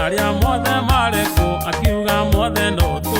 aria mothe mareko akiuga mothe no tu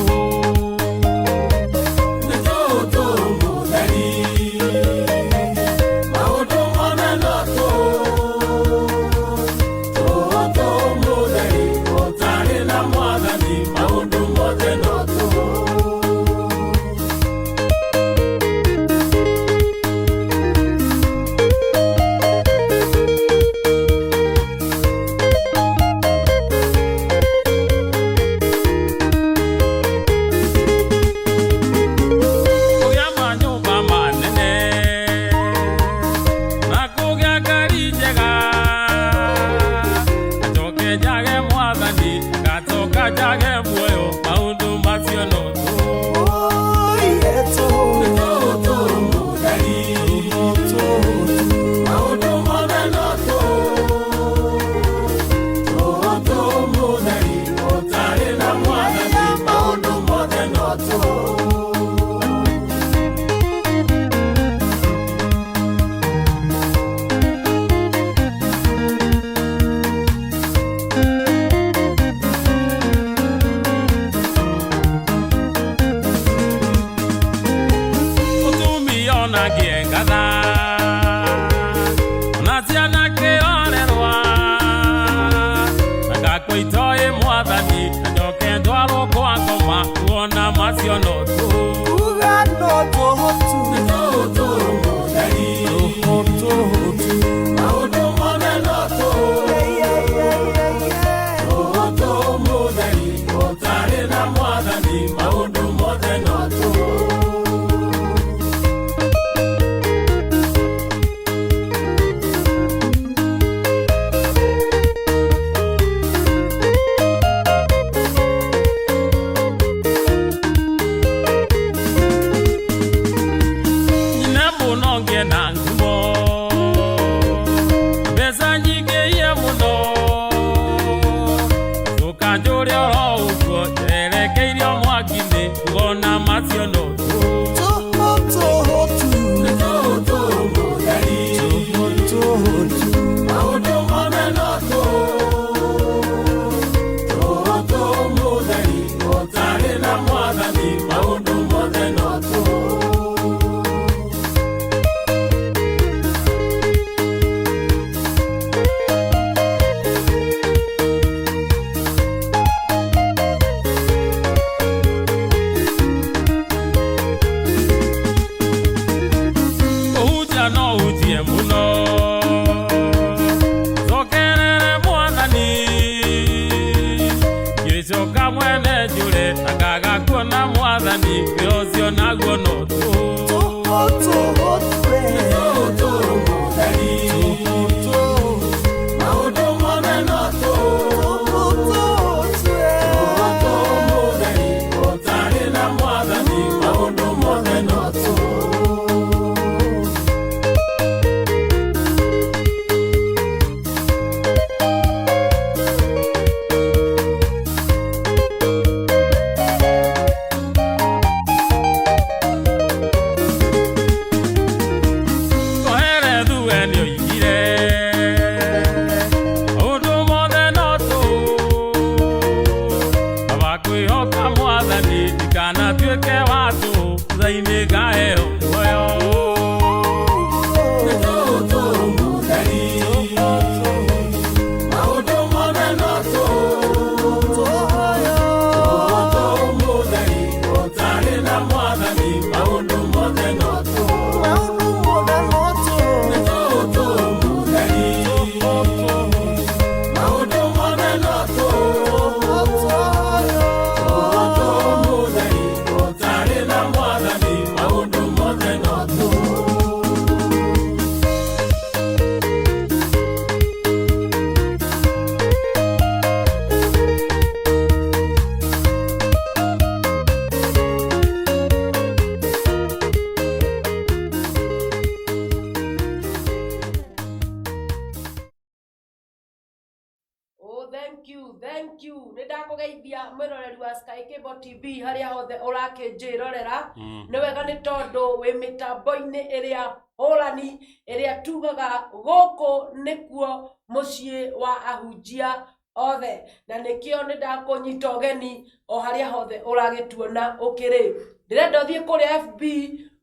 thank you nidakugeithia mwiroreri wa Sky Cable TV haria hothe urakinjirorera ni wega ni tondu wi mitambo-ini iria hurani iria tugaga guku nikuo mucii wa ahunjia othe na nikio ni ndakunyita ogeni o haria hothe uragituona ukiri ndirenda thie kuria FB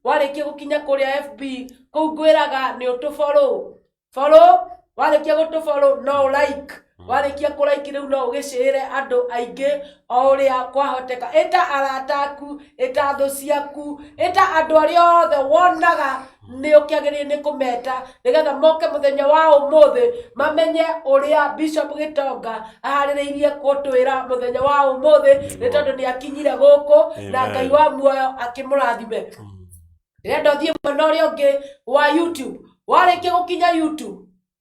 warikia gukinya kuria FB kuu ngwiraga ni utufollow warikia gutufollow no like warikia kulike riu no ugicirire andu aingi o uria kwahoteka eta arataku eta thu ciaku eta andu aria othe wonaga ni ukiagiria ni kumeta nigetha moke muthenya wa umuthi mamenye uria Bishop Gitonga ahaririirie gutwira muthenya wa umuthi ni tondu ni akinyire guku na Ngai wa muoyo akimurathime ndirenda thie mwena uria ungi wa YouTube warikia gukinya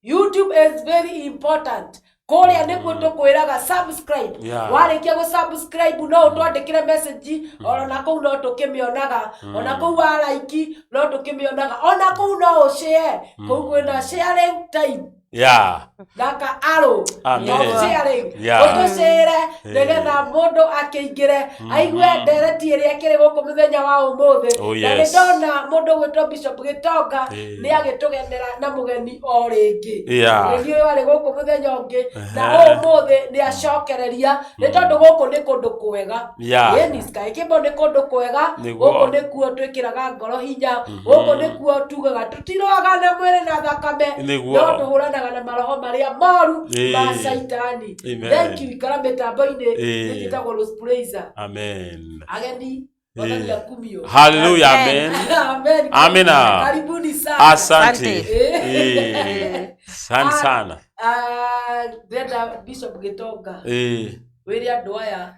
YouTube is very important Korea niguo tukwiraga subscribe warikia go subscribe no utwandikire message ona kou no tukimionaga ona kou wa like no tukimionaga ona kou no share kou kwina sharing time Daka aro sharing utushare nigetha mundu akiingire aigue ndereti iria kiri guku muthenya wa umuthi na ni ndona mundu gwitwo Bishop Gitonga ni agitugenera na mugeni o ringi ni wari guku muthenya ungi na umuthi ni acokereria ni tondu guku ni kundu kwega ni Sky-Cable ni kundu kwega guku ni kuo twikiraga ngoro hinya guku ni kuo tugaga tutiroaga na mwiri na thakame no tuhuranaga na maroho maria moru ma saitani thank you ikarambeta boine nitagwo Rose Praiser amen ageni hallelujah amen amina karibuni sana asante sana dada Bishop Gitonga wiri andu aya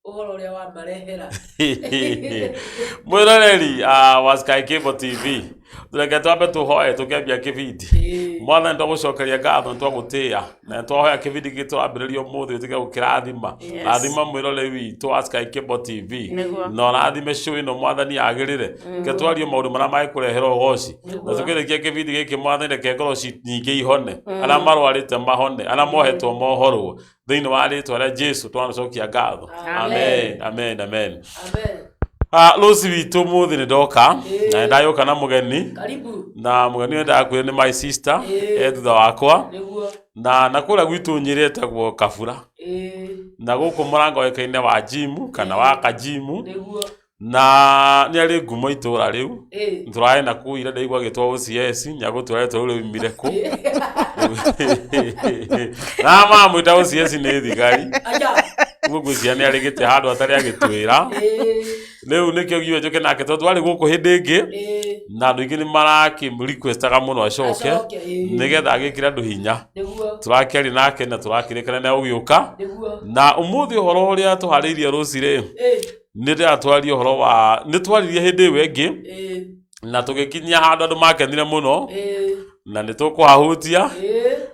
uhoro uria wa marehera mwiroreri wa Sky-Cable TV tureke twambe tuhoe tukiambia kibindi mwana ndo gucokeria ngatho twagutia na twahoya kibindi gitwambiririo muthi tuge gukirathima rathima mwiroreri witu wa Sky-Cable TV no rathime show ino mwathani agirire ke twario maundu mara mai kurehera ugoci na tukirikia kibindi giki mwathani reke ngoro nyingi ihone ala marwarite mahone ala mohetwo mohorwo thiini wa ritwa ria Jesu twanacokia ngatho amen Lucy witu muthi ni ndoka na ndayoka na mugeni karibu na mugeni wenda akwire ni my sister thutha wakwa na nakura gwitu nyirete gwo Kabura na guku murango wekaine wa gym kana wa kajimu na ni ari ngumo itura riu turae na kuira ndaigwa gitwa OCS nyago turaetwo riu mireku na mamu ta OCS ni thigari gugu ciani ari gite handu atari agitwira leo nikyo giwe joke nake tondu ari guku hindi ingi na andu ingi ni maraki requestaga muno acoke nigetha agikira andu hinya turakeri nake na turakirikana na ugiuka na umuthi uhoro uria tuhariirie rucire ni ndatwaria uhoro wa ni twaririe hindi wengi na tugikinyia handu andu makenire muno na ni tukuhahutia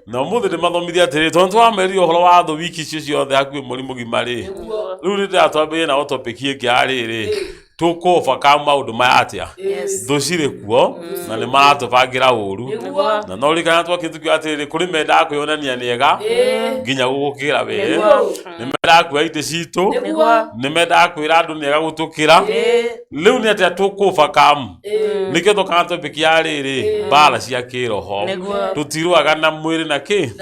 na umuthi ni mathomithia atiri tondu ameria uhoro wa thu wiki cio ciothe akui murimu gimari riu ni ndatwambia na topic ingi ariri tukofa kama maundu maya atia thu ciri kuo na ni maratubangira uru na no rikana twakitukio atiri kuri menda kwionania niega nginya gugukira we ni menda kwa ite citu ni menda kwira andu niega gutukira riu ni atia tukofa kama nike tukana topic ariri bala cia kiroho tutiruaga na mwiri na ki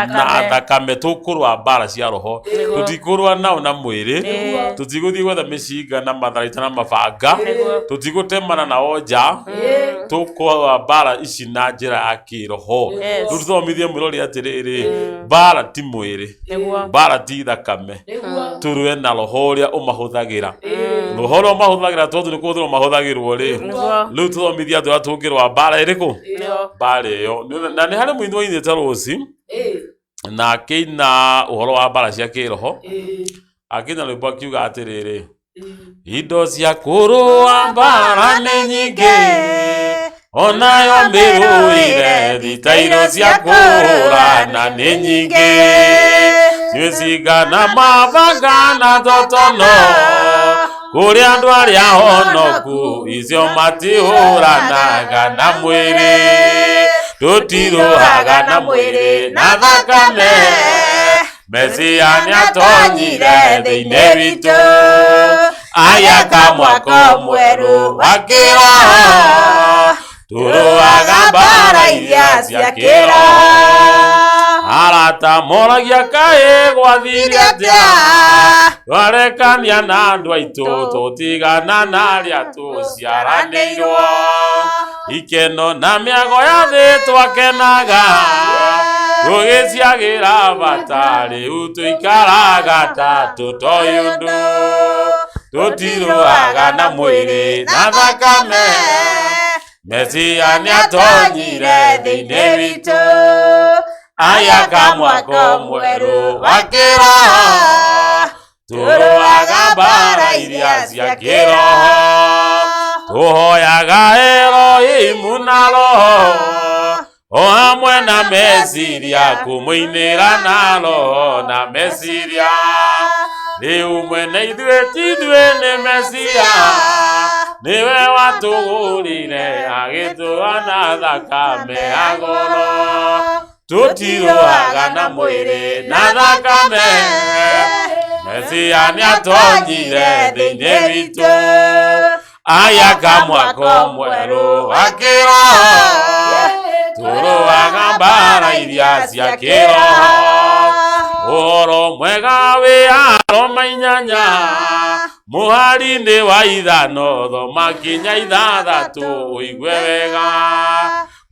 na thakame tukurwa bala cia roho tutikurwa nao na mwiri tutiguthie gwetha micinga na matharaita na mabanga tutigutemana na oja tukwa bala ici na njira ya kiroho tuthomithie mwirori atiriri bala ti mwiri bala ti thakame turwe na roho uria umahuthagira roho uria umahuthagira tondu ni kuthirwo mahuthagirwo ri riu tuthomithia tu atungirwa bala iriku bala iyo na ni hari muini wainite Rosi na kina uhoro wa bala cia kiroho akina rwimbo akiuga atiriri indo cia kurua mbara ni nyingi onayo mbiruire thitairo cia kurana ni nyingi ciũcingana mabanga na totono kuri andu aria honoku icio matihuranaga na mwiri tutiruhaga na mwiri na thakame Mesia niatonyire thiine witu ayaka mwako mweru wa kiroho turuaga mbara iria cia kiroho arata moragia kaĩ gwathire atĩa twarekania na andũ aitũ tũtigana na arĩa tũciaranĩirwo ikeno na mĩago ya thĩ twakenaga tũgĩciagĩra bata rĩu tũikaraga ta tũtoĩ ũndũ tũtirũaga na mwĩrĩ na thakame Mesia nĩatonyire thĩinĩ witũ ayaka mwako mwerũ wa kĩroho tũrũaga mbara iria cia kĩroho tũhoyaga Elohimu na roho o hamwe na meciria kũmũinĩra na roho na meciria rĩu mwene ithuĩ nĩ Mesia niwe watũgũrire agĩtũa na thakame ya goro tũtirũaga na mwĩrĩ na thakame Mesia nĩatonyire thĩinĩ witũ ayaka mwako mwerũ wa kĩroho tũrũaga mbara iria cia kĩroho ũhoro mwega wĩ Aroma 8 mũhari-inĩ wa 5 thoma nginya 6 ũigue wega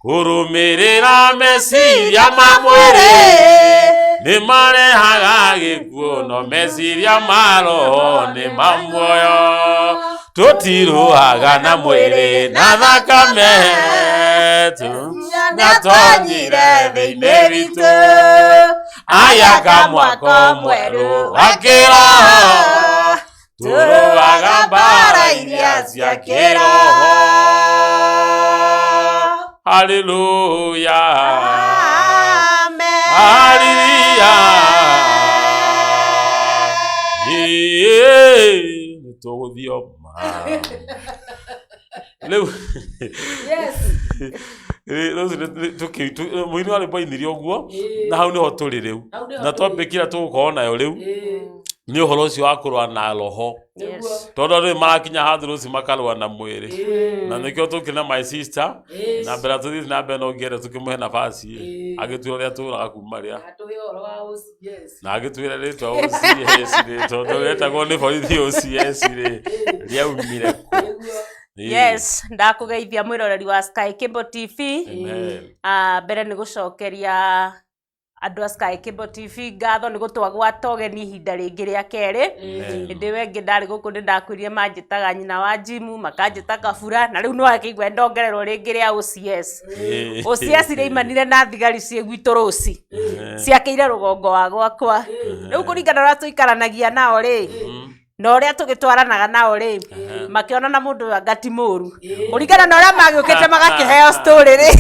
kũrũmĩrĩra meciria ma mwĩrĩ nĩ marehaga gĩkuũ no meciria ma roho nĩ ma muoyo tũtirũaga na mwĩrĩ na thakame nĩatonyire thĩinĩ witũ ayaka mwako mwerũ wa kĩroho tũrũaga mbara iria cia kĩroho. Haleluya, haleluya, nĩtũgũthio rĩu mũini warĩ mbainire ũguo na hau nĩho tũrĩ rĩu na topic ĩrĩa tũgũkorwo nayo rĩu nĩ ũhoro ũcio wa kũrũa na roho tondũ rĩu marakinya handũ rũciũ makarũa na mwĩrĩ na nĩkĩo tũkĩna my sister na mbere tũthiĩ na mbere no ngĩenda tũkĩmũhe nafasi agĩtwĩra ũrĩa tũraga kuma rĩa na agĩtwĩra rĩtwa OCS tondũ wetagwo nĩ borithi OCS rĩaumire kũ. Yes, ndakugeithia mwiroreri wa Sky Cable TV. Mbere nĩ gũcokeria andũ a Sky Cable TV ngatho nĩ gũtwagwata ũgeni ihinda rĩngĩ rĩa kerĩ. Hĩndĩ wengĩ ndarĩ gũkũ nĩ ndakwĩrire manjĩtaga nyina wa Jimu makanjĩta Kabura na rĩu no akĩigua ndongererwo rĩngĩ rĩa OCS. OCS rĩimanire na thigari ciĩ gwitũ rũci ciakĩire rũgongo wa gwakwa. Rĩu kũringana na tũikaranagia nao rĩ no ũrĩa tũgĩtwaranaga nao rĩ makĩona na mũndũ wa ngati mũru kũringana na ũrĩa magĩũkĩte magakĩheo story rĩ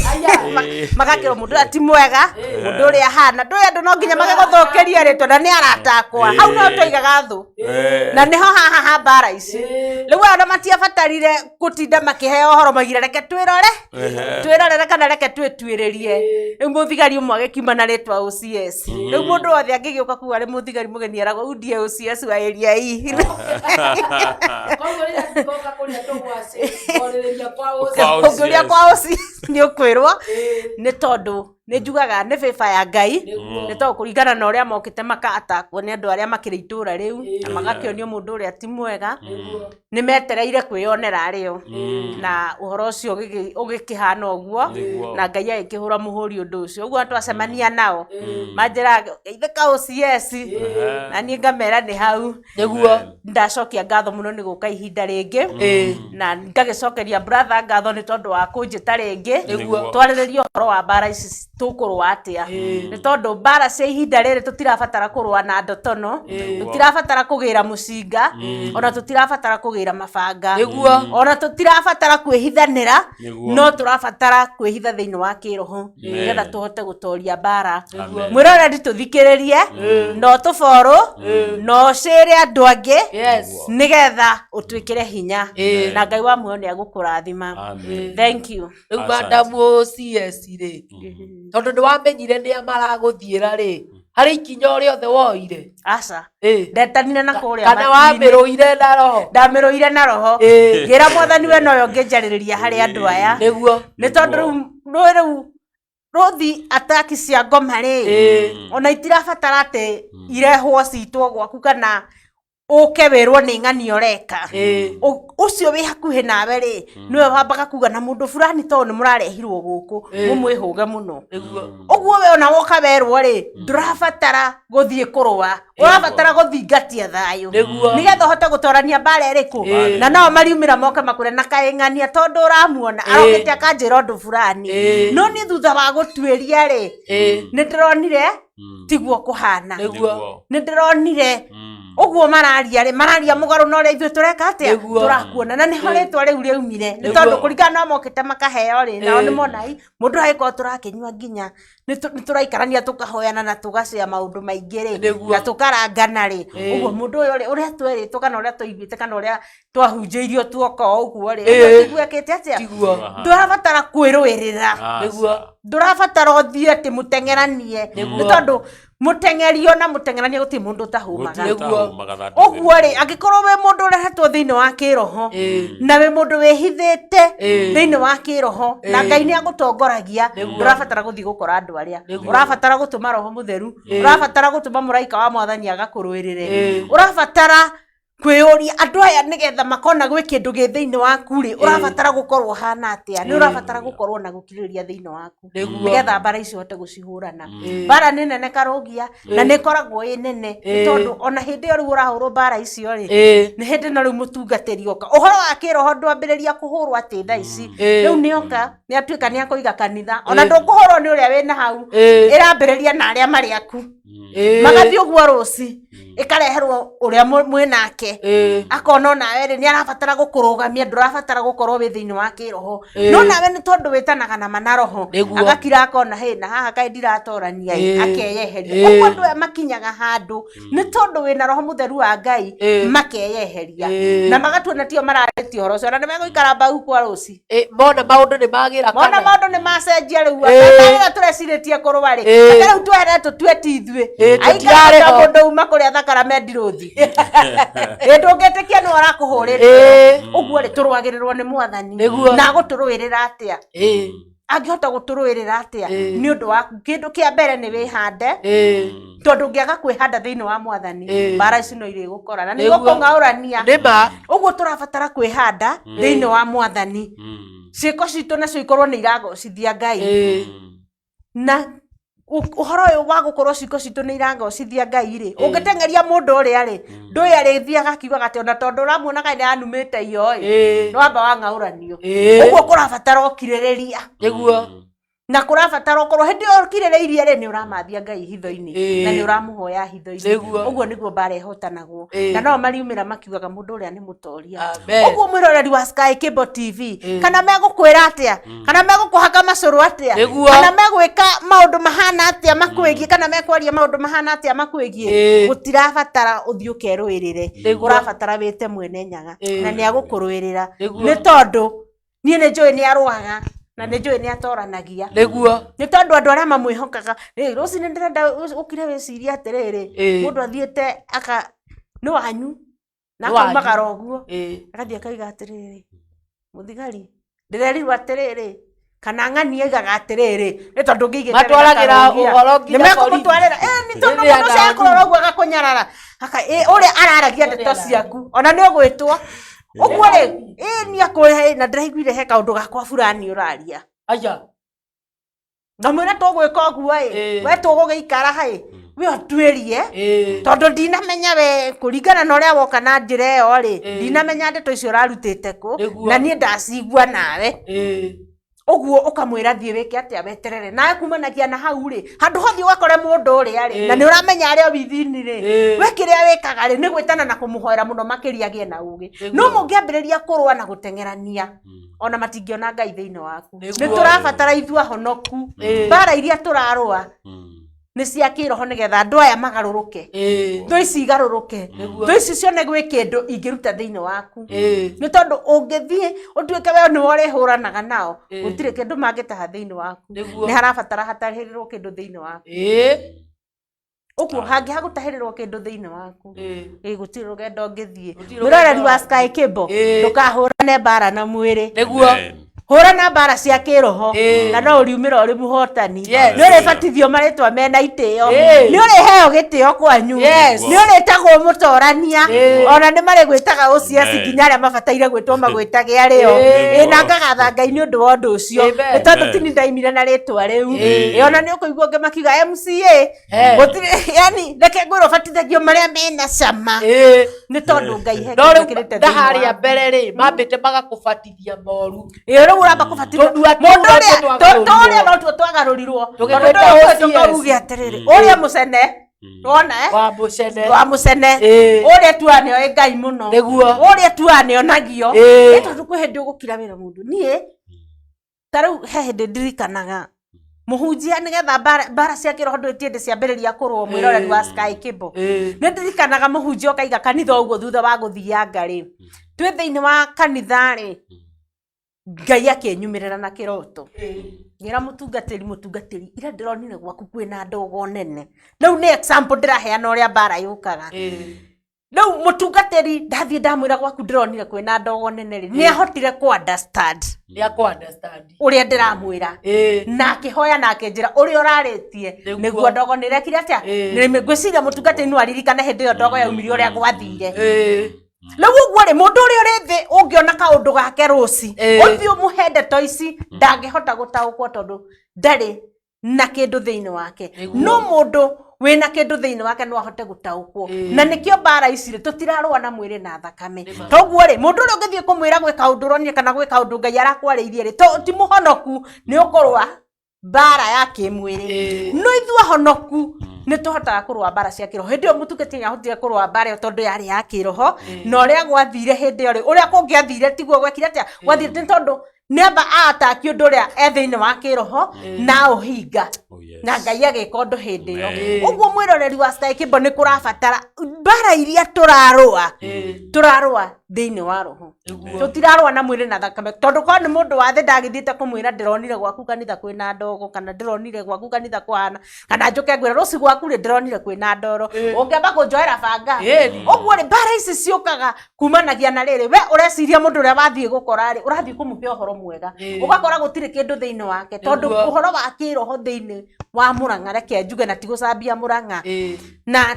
magakĩrwo mũndũ ũrĩa ti mwega mũndũ ũrĩa hana ndũĩ andũ no nginya magĩgũthũkĩria rĩtwa na nĩ aratakwa hau no tũigaga thũ na nĩho haha ha mbara ici rĩu andũ matiabatarire gũtinda makĩheo ũhoro magire reke twĩrorere kana reke twĩtuĩrĩrie rĩu mũthigari ũmwe agĩkiuma na rĩtwa OCS rĩu mũndũ wothe angĩgĩũka kuga arĩ mũthigari mũgeni eragwo udie OCS wa area hii Kuguria kwa osi ni ukwirwo ni tondu ni njugaga ni favor ya Ngai ni to kuringana na uria mokite makatakwo ni andu aria makiri itura riu na magakionio mundu uria ti mwega ni metereire kwionera ario na uhoro ucio ugikihana uguo na Ngai agikihura muhuri undu ucio uguo twacemania nao manjira geithika OCS na ni ngamera ni hau niguo ndacokia ngatho muno ni guka ihinda ringi na ngagicokeria brother ngatho ni tondu wa kunjita ringi twarirerio uhoro wa bara ici tukurwa atia ni tondu bara cia ihinda riri tutirabatara kurwa na ndotono tutirabatara kugira mucinga ona tutirabatara kugira mabanga ona tutirabatara kwihithanira no turabatara kwihitha thiini wa kiroho nigetha tuhote gutoria bara mwiroreri tuthikiririe no tuforo no share andu angi nigetha utwikire hinya na Ngai wa muoyo ni agukurathima. Thank you. Rĩu madamu OCS rĩ tondu ndwamenyire nĩ amaraguthiĩra rĩ harĩ ikinya o rĩothe woire aca ndetanire na kũrĩa kana wamĩrũire na roho ndamirũire na roho ngira mwathani we noyo ngĩnjarĩrĩria harĩ andũ aya nĩguo nĩ tondu rĩu Rothi ataki cia ngoma ri ona itirabatara ate irehwo citwo gwaku kana uke werwo ni ng'ani oreka ucio wi hakuhe nawe ri niwe wambaga kuga na mundu fulani to ni murarehirwo guku mumwihuge muno uguo we ona woka werwo ri ndurabatara guthie kurwa urabatara guthingatia thayo nigetha hote gutorania mbara iriku na nao mariumira moka makure na kaing'ania tondu uramuona arokete akanjira undu fulani no ni thutha wa gutweria ri ni ndironire tiguo kuhana ni ndironire uguo mararia mugaru no ria ithu tureka atia turakuona na ni horetwa riu riumire ni tondu kurigana no mokete makaheo ri nao ni monai mundu aiko turakinywa nginya ni turaikarania tukahoyana na tugacea maundu maingi ri na tukarangana ri uguo mundu uyu uria tweritwo kana uria tuiguite kana uria twahunjiirio tuoka uguo ri tiguekete atia ndurabatara kwirwirira ndurabatara uthie ati mutengeranie ni tondu mutengerio na mutengerania guti mundu tahumaga uguo ri angikorwo we mundu urehetwo thiini wa kiroho na we mundu wihithite thiini wa kiroho na Ngai ni agutongoragia ndurabatara guthii gukora andu aria urabatara gutuma roho mutheru urabatara gutuma muraika wa mwathani agakurwirire urabatara kwiyuria andu aya nigetha makona gwi kindu gi thiini waku ri urabatara gukorwo hana atia ni urabatara gukorwo na gukiriria thiini waku nigetha bara icio hote gucihurana bara ni nene karugia na ni koragwo i nene tondu ona hindi yo ru urahurwo bara icio ri ni hindi na ru mutungatiri oka uhoro wa kiroho ndwambiriria kuhurwo ati tha ici riu ni oka ni atuika ni akuiga kanitha ona ndukuhurwo ni uria wina hau irambiriria na aria mari aku magathi uguo ruci ikareherwo uria mwinake akona nawe ri ni arabatara gukurugamia ndurabatara gukorwo wi thiini wa kiroho no nawe ni tondu witanaga na manaroho agakira akona he na haha kai ndiratorania akeyeheria uguo ndu makinyaga handu ni tondu wina roho mutheru wa Ngai makeyeheria na magatuona tio marareti horo cio na ni meguikara bau kwa ruci mona maundu ni magira kana mona maundu ni macenjia riu ata tureciritie kurwa ri riu tweretwo tweti ithue aikara mundu uma kuria thakara mendiruthi ndungetikia ni arakuhurira uguo ri turwagirirwo ni mwathani na guturwirira atia angihota guturwirira atia ni undu wa kindu kia mbere ni wihande tondu ngiaga kwihanda thiini wa mwathani bara ici no iri gukora na ni gukung'aurania uguo turabatara kwihanda thiini wa mwathani ciiko citu nacio ikorwo ni iragocithia Ngai na uhoro uyu wa gukorwo ciiko citu ni iragocithia Ngai ri ungetengeria mundu uria ri ndui arithiaga akiugaga ati ona tondu uramuona kai ni anumite iyo no amba wang'auranio uguo kurabatara ukiririria niguo na kurabatara ukorwo hindi ukiririirie ri ni uramathia Ngai hitho-ini na ni uramuhoya hitho-ini uguo niguo bara ihotanagwo na no mariumira makiugaga mundu uria ni mutoria uguo mwiroreri wa Sky Cable TV kana megukwira atia kana megukuhaka macuru atia kana megwika maundu mahana atia makwigie kana mekwaria maundu mahana atia makwigie gutirabatara uthii ukerwirire urabatara wite mwene nyaga na ni agukurwirira ni tondu nie ni njui ni arwaga na ni njui ni atoranagia niguo ni tondu andu aria mamwihokaga ruci ni ndirenda ukire wiciria atiriri mundu athiete aka ni wanyu na kumagara uguo akathie akaiga atiriri muthigari ndirerirwo atiriri kana ng'ani aigaga atiriri ni tondu ngiigite matwaragira uhoro nginya ni mekumutwarira ni tondu mundu cia kurora uguo agakunyarara aka uria araragia ndeto ciaku ona ni ugwitwo uguo ri ni akure na ndiraiguire he kaundu gakwa fulani uraria aya ngamwira tugwika uguo we tugugiikara hai we otwerie tondu ndinamenya we kuringana na uria woka na njira iyo ri ndinamenya ndeto icio urarutite ku na nie ndacigua nawe uguo ukamwira thie wike atia weterere nawe kumanagia na hau ri handu hothi ugakore mundu uria ri na ni uramenya aria withini ri we kiria wikaga ri ni gwitana na kumuhoera muno makiria gie na ugi no mungiambiriria kurwa na gutengerania ona matingiona Ngai thiini waku ni turabatara ithu ahonoku bara iria turarwa ni cia kiroho nigetha andu aya magaruruke ndo ici igaruruke ndo ici cione gwi kindu ingiruta thiini waku ni tondu ungithie utuike we ni urihuranaga nao gutire kindu mangitaha thiini waku ni harabatara hatahirirwo kindu thiini waku uguo hangihagutahirirwo kindu thiini waku gutire rugendo ngithie mwiroreri wa Sky Cable ndukahurane bara na mwiri niguo hora na bara cia kiroho na no uriumira uri muhotani ni uri batithio maritwa mena itio ni uri heo gitio kwanyu ni uri tagwo mutorania ona ni mari gwitaga uciaci nginya aria mabataire gwitwo magwitage ario na ngagatha Ngai ni undu wa undu ucio ni tondu tini ndaimire na ritwa riu ona ni ukuigua ngemakiuga MCA gutire yani reke ngwiro batithagio maria mena cama ni tondu Ngai hekirite ndaharia mbere ri mambite magakubatithia moru riu uramba kubatithia mundu uria no tu twagarurirwo tukaruge atiriri uria mucene wona wa mucene uria tuanio Ngai muno uria tuanio nagio tondu kwi hindi ugukira wira mundu nie taru he hindi ndirikanaga muhunjia nigetha bara cia kiroho ndwitiende ciambiriria kurwo mwiroreri wa Sky Cable ni ndirikanaga muhunjia ukaiga kanitha uguo thutha wa guthianga ri twi thiini wa kanitha ri Ngai akenyumirira na kiroto ngira mutungatiri ira ndironire gwaku kwina ndogo nene riu ni example ndiraheana uria bara yukaga riu mutungatiri ndathie ndamwira gwaku ndironire kwina ndogo nene ri ni ahotire ku understand uria ndiramwira na akihoya na akenjira uria uraritie niguo ndogo nirekire atia ngwiciria mutungatiri no aririkana hindi yo ndogo yaumire uria gwathire riu uguo ri mundu uria uri thi ungiona kaundu gake ruci uthii umuhende toici ndangihota gutaukwo tondu ndari na kindu thiini wake no mundu wina kindu thiini wake no ahote gutaukwo na nikio bara ici ri tutirarwa na mwiri na thakame toguo ri mundu uria ungithie kumwira gwika undu ronie kana gwika undu Ngai arakwariirie ri ti muhonoku ni ukurwa bara ya kimwiri no ithu ahonoku ni tuhotaga kurwa bara cia kiroho hindi yo mutungatiri ahotire kurwa bara tondu yari ya kiroho na uria gwathire hindi yo ri uria kungiathire tiguo gwekire atia gwathire tondu namba ataki undu uria ethiini wa kiroho na uhinga na Ngai agika undu hindi yo uguo mwiroreri wa Sky Cable ni kurabatara bara iria turarwa thiini wa roho tutirarwa na mwiri na thakame tondu ko ni mundu wathe ndagithiite kumwira ndironire gwaku kanitha kwina ndogo kana ndironire gwaku kanitha kwana kana njuke ngwira ruci gwaku ri ndironire kwina ndoro ungiamba kunjoera banga uguo ri bara ici ciukaga kumanagia na riri we ureciria mundu uria wathie gukora ri urathie kumupe uhoro mwega ugakora gutire kindu thiini wake tondu uhoro wa kiroho thiini wa Murang'a reke njuge na tigucambia Murang'a na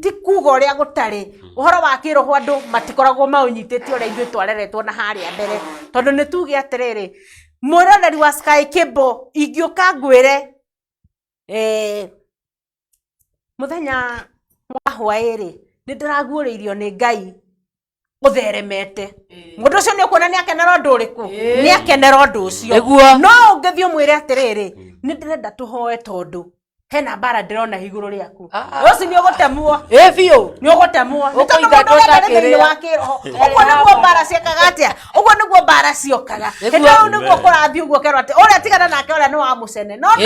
ti kuga uria gutari uhoro wa kiroho andu matikoragwo maunyitite uria ithuĩ twareretwo na haria mbere tondu ni tuge atiriri mwiroreri wa Sky Cable ingiuka ngwire muthenya wa hwairi ni ndiraguũrĩirio ni Ngai utheremete mundu ucio ni ukuona ni akenera undu uriku ni akenera undu ucio no ungithie mwire atiriri ni ndirenda tuhoe tondu hena bara ndirona iguru riaku uci ni ugutemwo biu ni ugutemwo ni tondu mundu thiini wa kiroho uguo niguo bara ciekaga atia uguo niguo bara ciokaga hindi u niguo kurathie uguo kerwo ati uria tigana nake uria ni wa mucene no we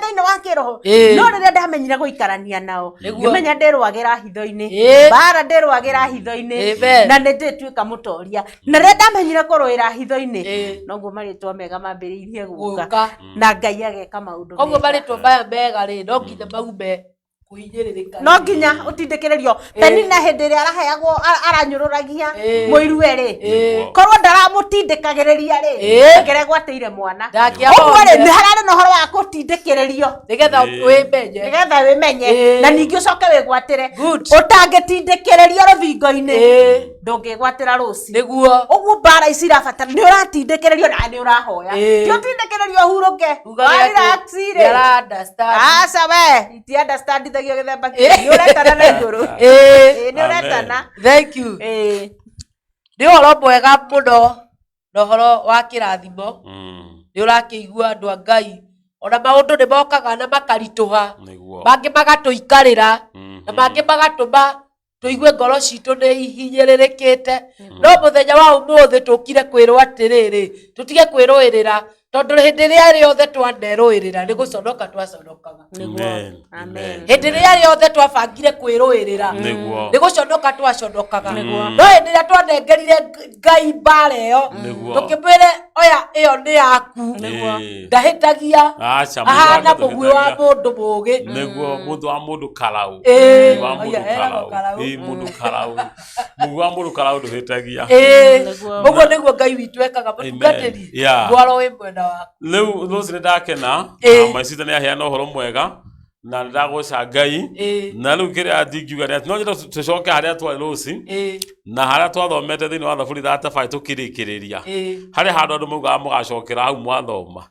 thiini wa kiroho no riria ndamenyire guikarania nao ngimenya ndirwagira hitho-ini bara ndirwagira hitho-ini na ni ndituika mutoria na riria ndamenyire kurwira hitho-ini noguo maritwa mega mambiriirie guka na Ngai ageka maundu koguo maritwa mega ri no nginya maume kuhinyiririka no nginya utindikirerio tani na hindi ria araheagwo aranyururagia muirue ri korwo ndaramutindikagiriria ri ngere gwateire mwana uguo ri ni harare no horo wa gutindikiririo nigetha wimenye na ningi ucoke wigwatire utangitindikiririo ruthingo-ini ndungigwatira ruci niguo uguo bara ici irabatara ni uratindikiririo na ni urahoya ti utindikiririo huruke relaxire aca we iti understand thagio githemba ni uretana na iguru ni uretana thank you ni horo mwega muno no horo wa kirathimo ni urakiigua andu a Ngai ona maundu ni mokaga na makarituha mangi magatuikarira na mangi magatuma tuigue ngoro citu ni ihinyiririkite no muthenya wa umuthi tukire kwirwo atiriri tutige kwirwirira tondu hindi ria riothe twanderuirira ni guconoka twaconokaga hindi ria riothe twabangire kwiruirira ni guconoka twaconokaga no hindi ria twanengerire Ngai mbara iyo tukimwire oya iyo ni yaku ndahitagia ahana mugwi wa mundu mugi niguo mundu wa mundu karau mundu karau mugwi wa mundu karau nduhitagia uguo niguo Ngai witu ekaga mutungatiri ndwaro wi mwena waku riu rucini ndakena maicita ni aheana uhoro mwega na ndagoca Ngai na riu kiria ndingiuga ni ati no nyenda tucoke haria twari ruci na haria twathomete thiini wa Thaburi 35 tukirikiriria haria handu andu maugaga mugacokera hau mwathoma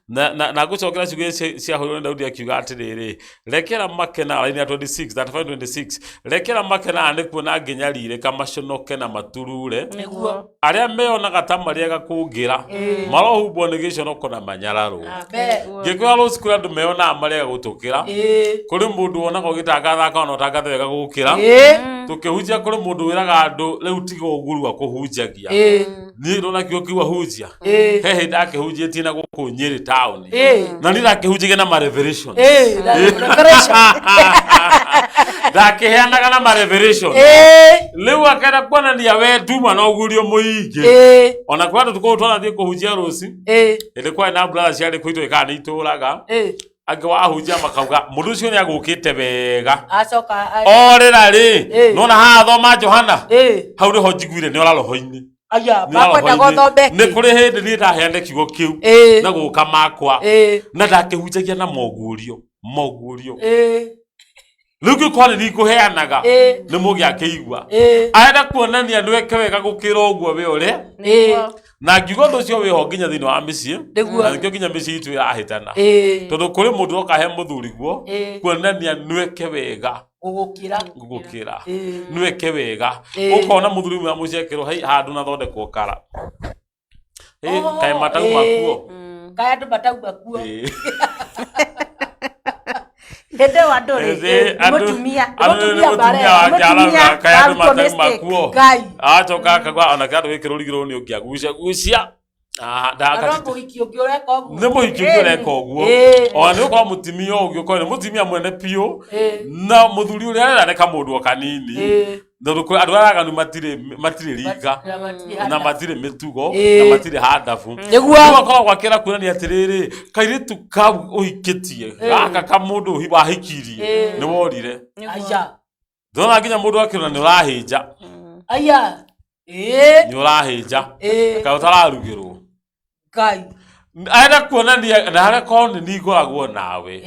na gucokera ciugo cia hurwo Daudi akiuga atiriri rekera makena raini ya 35:26 rekera makena ni kuona nginya rire kamaconoke na maturure aria meonaga ta mariega kungira marohumbwo ni giconoko na manyararu ngikwa ruci kuri andu meonaga mariega gutukira kuri mundu wonaga ugitangatha kana utangathe wega gukira tukihunjia kuri mundu wiraga andu riu tiga ugurua kuhunjagia ni ndona kio kiwa hunjia hehe ndakihunjietie na guku Nyeri town na ni ndakihunjige na revelation ndakiheanaga na revelation riu akenda kuonania we nduma na ugurio muingi ona kwa andu tukutwana thie kuhunjia ruci ilikuwa na brother ciari kuitwo ikana ituraga ange wahunjia makauga mundu ucio ni agukite wega acoka orira ri nona ha thoma Johana hau ni ho njiguire ni ora roho-ini aya bakwenda gothombe ni kuri hindi ni ndaheane kiugo kiu na guka makwa na ndakihunjagia na mogurio riu kwani ni kuheanaga ni mugia kiigua aenda kuonania niweke wega gukira uguo we uri na ngiugo ndu cio wiho nginya thiini wa micii na nikio nginya micii itu irahitana tondu kuri mundu okahe muthuri guo kuonania niweke wega gugukira niweke wega ukona muthuri mwe mucekero handu na thondekwo kara kae matau makuo kae andu matau makuo hende wa nduri mutumia bare kae andu matau makuo acoka akagwa ona kandu gikirurigirwo ni ungiagucia nä må hiki å ngä å reka å guo ona nä å korwo må timia å ngä å korwo nä må timia mwene piå na må thuri å rä a arareka må ndå o kanini tondå andå araganu matirä ringa na matirä mä tugo na matirä handabu akoragwo akä ra kuonania atä rä rä kairä tu kau å hikä tie gaka ka må ndå wahikirie nä worire ndona nginya må ndå akä rona nä å rahä nja nä å rahä nja kaä å tararugä rwo Ngai aenda kuonania na haria korwo ni ngoragwo nawe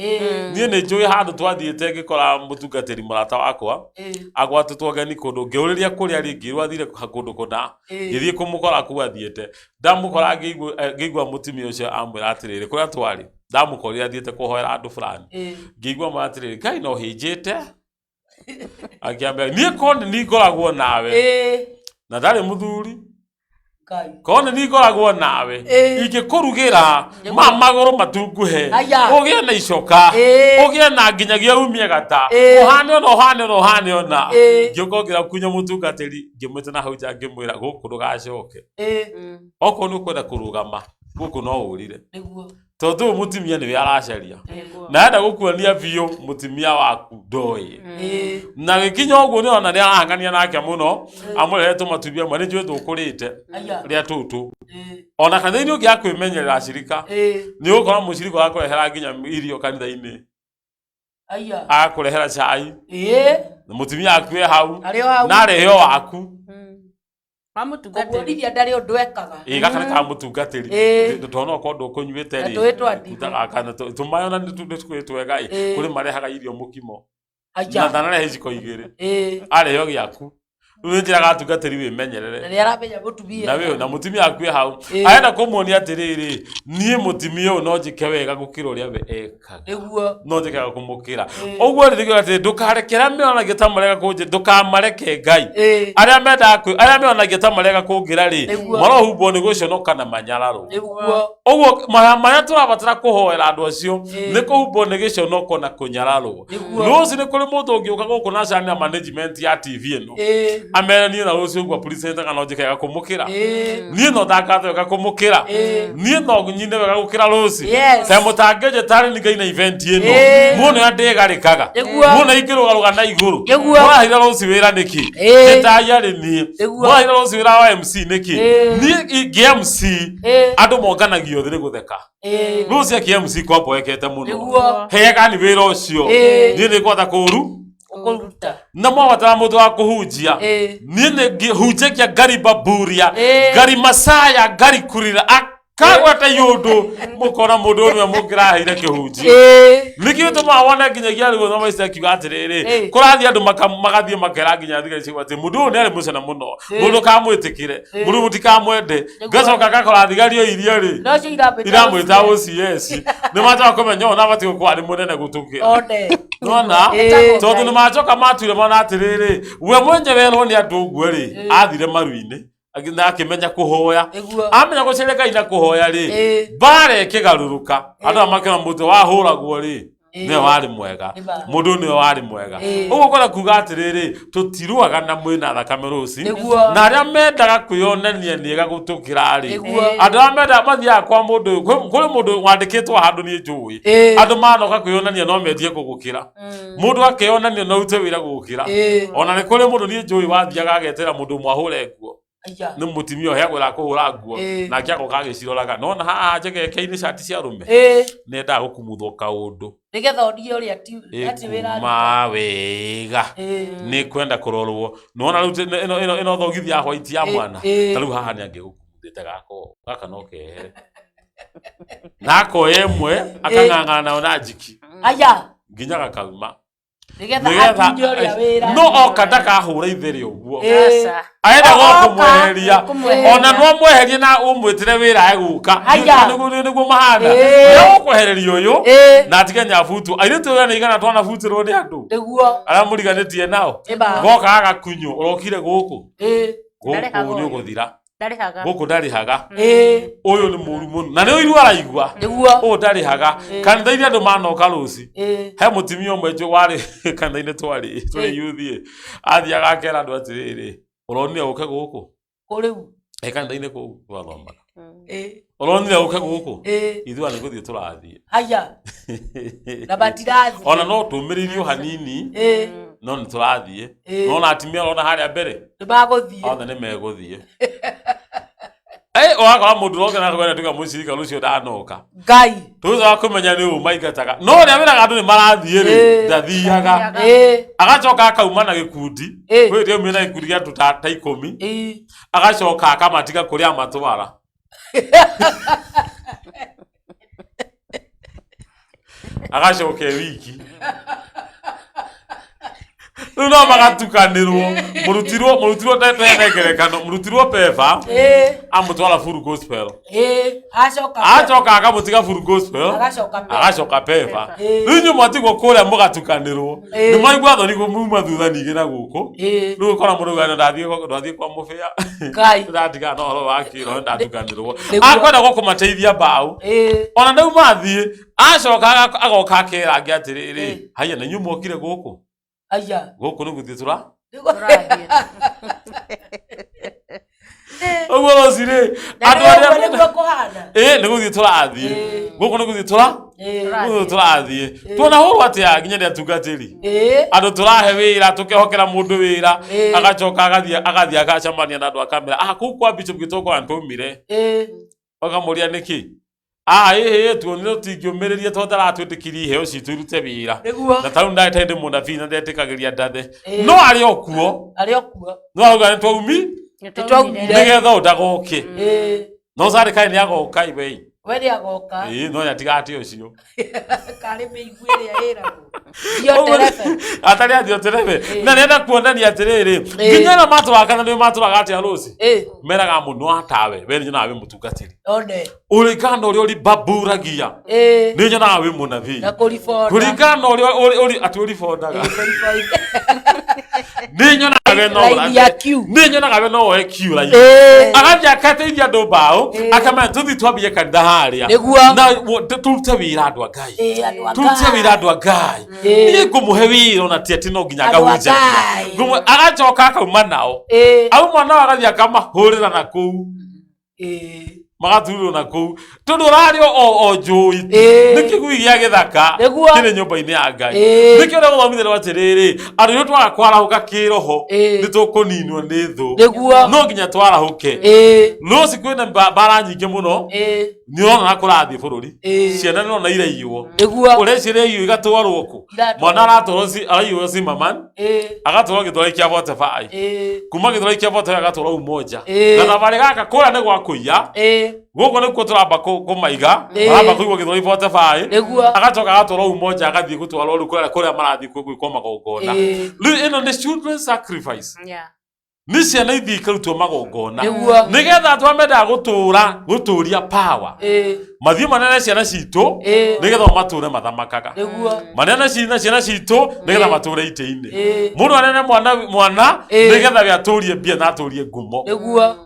niĩ nĩ njũĩ handũ twathiĩte ngĩkora mũtungatĩri mũrata wakwa agwatĩtwo ngeni kũndũ ngĩũrĩria kũrĩa rĩngĩ rwathire kũndũ kũna ngĩthiĩ kũmũkora kũu athiĩte ndamũkora ngĩigua mũtumia ũcio amwĩra atĩrĩrĩ kũrĩa twarĩ ndamũkorire athiĩte kũhoera andũ fulani ngĩigua mwa atĩrĩrĩ Ngai no hĩnjĩte akĩambia niĩ korwo nĩ ngoragwo nawe na ndarĩ mũthuri kone ni ngoragwo nawe ingĩkũrugĩra magũrũ matunguhe ũgĩe na icoka ũgĩe na nginyagia umie gata ũhane ona ngĩũkongera kunya mũtungatĩri ngĩmwĩta na hau nja ngĩmwĩra gũkũ ndũgacoke okorwo nĩ ũkwenda kũrũgama gũkũ no ũrire tondu mutimia niwe aracaria na enda gukuonia biũ mutimia waku ndoĩ na gĩkinya ũguo nĩ ona nĩ arahangania nake mũno amũrehe tũmatubia mwe nĩ njũĩ tũkũrĩte rĩa tũtũ ona kanitha-inĩ ũngĩ akwĩmenyerera acirika nĩ ũgũkora mũcirika agakũrehera nginya irio kanitha-inĩ agakũrehera cai mutimia akue hau na arehe o waku Kũguũrithia ndarĩ ũndũ ekaga gaka nĩ ka mũtungatĩri tondũ okorwo ndũkũnyuĩte rĩ tũmayona nĩ twĩ twega kũrĩ marehaga irio mũkimo na ndanarehe iciko igĩrĩ arehe o gĩaku rĩu nĩ njĩraga atungatĩri wĩmenyerere na mũtimia akue hau arenda kũmuonia atĩrĩrĩ niĩ mũtimia ũyũ no njĩke wega gũkĩra ũrĩa we ekaga no njĩke wega kũmũkĩra ũguo rĩrĩgĩo atĩ ndũkarekera meonagia ta marega kũnjĩra ndũkamareke Ngai arĩa meonagia ta marega kũngĩra rĩ marohumbwo nĩ gũconoka na manyararũ ũguo marĩa tũrabatara kũhoera andũ acio nĩ kũhumbwo nĩ gĩconoko na kũnyararwo rũciũ nĩ kũrĩ mũndũ ũngĩũka gũkũ na channel management ya TV ĩno amera niĩ na rũciũ ngwa police center kana njĩke gakumũkĩra niĩ no ndakatho gakumũkĩra niĩ no nyine wega gũkĩra rũciũ ta mũtangĩje tarĩ ni ngai na event ĩno mũno andĩgarĩkaga mũno ikĩrũgarũga na igũrũ mwahira rũciũ wĩra nĩkĩ ndĩtayarĩ niĩ mwahira rũciũ wĩra wa MC nĩkĩ niĩ MC andũ monganagio thĩ gũtheka rũciũ KMC kwamboekete mũno hega ni wĩra ũcio niĩ nĩ kwenda kũruta na mwatara mũndũ wa kũhunjia niĩ nĩ hunjagia ngari baburia ngari masaya ngari kurira akagwata yũndũ mũkora mũndũ ũrĩa mũkĩraheire kĩhunjia nĩkĩ ũtũma wone nginyagia rĩu no maisha kiuga atĩrĩrĩ kũrathi andũ magathiĩ makera nginya thigari ciuga atĩ mũndũ ũyũ nĩ arĩ mũcena mũno mũndũ kamwĩtĩkĩre mũndũ mũtikamwende ngacoka gakora thigari o iria rĩ iramwĩta OCS nĩ macoka kũmenya ona bati gũkorwo arĩ mũnene gũtũkĩra nona tondũ nĩ macoka matuire mona atĩrĩrĩ we mwenyewe nĩ andũ ũguo rĩ athire maru-inĩ akimenya kuhoya amenya gucere Ngai na kuhoya ri bare kigaruruka andũ makena mũtu wahũragwo ri ne wari mwega mũndũ nĩ wari mwega ũguo kwenda kuga atĩrĩrĩ tũtiruaga na mwĩna thakame rũci na arĩa mendaga kwĩyonania nĩega gũtũkĩra ri andũ arĩa mendaga mathiaga kwa mũndũ kũrĩ mũndũ wandĩkĩtwo handũ niĩ njũĩ andũ manoka kwĩyonania no mendie kũgũkĩra mũndũ akĩyonania no ute wĩra gũgũkĩra ona nĩ kũrĩ mũndũ niĩ njũĩ wathiaga agetera mũndũ mwahũre nguo nĩ mũtumia ũhĩa gwĩra kũhũra nguo na kĩako kagĩciroraga nona haha njegeke-inĩ shati cia rũme nendaga gũkumuthwo kaũndũ nĩgetha ũrie ũrĩa ati wĩra ma wega nĩ kwenda kũrorwo nona rĩu ĩno thogithi ya white ya mwana ta rĩu haha nĩ angĩgũkumuthĩte gaka no kehere nako yemwe akang'ang'ana nayo na njiki nginya gakauma no oka ndakahũra ithere ũguo aenda gũkũmweheria ona no mweherie na ũmwĩtĩre wĩra egũka nĩguo mahana nĩgũkwehereria ũyũ na atige nyabutu airĩtu ũrĩa nĩ igana twanabutirwo nĩ andũ arĩa mũriganĩtie nao goka agakunywo ũrokire gũkũ nĩ ũgũthira gũkũ ndarĩhaga ũyũ nĩ mũru mũno na nĩ ũiru araigua ũyũ ndarĩhaga kanitha-inĩ andũ manoka rũci he mũtumia ũmwe warĩ kanitha-inĩ twarĩ youth athiaga akera andũ atĩrĩrĩ ũronire ũke gũkũ kanitha-inĩ kũu twathomaga ũronire ũke gũkũ ithuĩ nĩ gũthiĩ tũrathiĩ ona no tũmĩrĩrio hanini no nĩ tũrathiĩ no na atimia ona harĩa mbere othe nĩ megũthiĩ wakora mũndũ ũrogena kwenda tuga mũcirika rũcio ndanoka Ngai tuza kũmenya nĩ ũ maingataga no rĩa wĩraga andũ nĩ marathiĩ rĩ ndathiaga agacoka akauma na gĩkundi kwĩ rĩo mena gĩkundi gĩa andũ ta 10 agacoka akamatiga kũrĩa matwara agacoka wiki no magatukanĩrwo mũrutirwo ngerekano mũrutirwo peva amũtwara full gospel acoka akamũtiga full gospel agacoka peva rĩu inyuĩ mwatigwo kũrĩa mũgatukanĩrwo nĩ maigua thoni muma thutha ningĩ na gũkũ rĩu ũkora mũndũ gana ndathiĩ kwa mũbĩa ndatiga na ũhoro wa kĩroho ndatukanĩrwo akwenda gũkũmateithia mbaũ ona ndau mathiĩ acoka agoka akerange atĩrĩrĩ haiya na inyuĩ mokire gũkũ gũkũ nĩ gũthiĩ tũrathiĩ ũguo rũci-rĩ andũ arĩa nĩ gũthiĩ tũrathiĩ gũkũ nĩ gũthiĩ tũrathiĩ tuona hũrwo atĩa nginya nĩ atungatĩri andũ tũrahe wĩra tũkehokera mũndũ wĩra agacoka agathiĩ agacemania na andũ a kamera kũu kwa Bishop Gĩtũngũ twaumire ũkamũria nĩkĩ tuonire tũtingĩũmĩrĩria tondũ ndaratwĩtĩkirie iheo citũ irute wĩra na tarĩu ndagĩtarĩ ndĩ mũnabii na ndetĩkagĩria ndathe no arĩ o kuo no auga nĩ twaumi nĩgetha ndagoke no sarĩ kaĩ nĩ agoka iwei we nĩ agoka no nyatigate ũcio karĩ mĩigua ĩrĩa ĩragwo atarĩ athio terebe na nenda kuonania atĩrĩrĩ nginya na matũraga kana nĩ matũraga atĩa rũci meraga mũno atawe we nĩ nawe mũtungatĩri Uringana uria uri baburagia. Ni nyonaga wi munabii. Na kurifonda. Kuringana uria ati urifondaga. Ni nyonaga we no ura. Ni nyonaga we no we Q la. Agathi akateithia andu mbao, akamenya tuthi twambie kanitha haria. Na turute wira andu a Ngai. Turute wira andu a Ngai. Ni ngumuhe wira ona ti ati no nginya ngahunja. Agacoka akauma nao. Auma nao agathi akamahurira na kuu. Magaturo na kuu tondu rario o njui nikigui gia githaka kire nyumba-ini ya Ngai nikio ndo gũthomithia watiriri andu yo twaga kwarahuka kiroho nitukuninwo ni thu no nginya twarahuke no sikwina bara nyingi muno niona na kurathie bururi ciana no na iraiywo ureciria iyo igatwarwo ku mwana aratorosi araiywo Zimmerman agatwarwo githori kia Votebai kuma githori kia Votebai agatwarwo Umoja na thabari gaka kura ni gwa kuiya guko nikuo turamba kumaiga aramba kuigwo githori Votebai agacoka agatwarwo Umoja agathie gutwarwo ru kuria marathie kwikwo magongona riu ino ni children sacrifice ni ciana ithi ikarutwo magongona nigetha twamenda guturia power mathie manene ciana citu nigetha mature mathamakaga manene ciana citu nigetha mature ite-ini mundu anene mwana nigetha gaturie mbia na aturie ngumo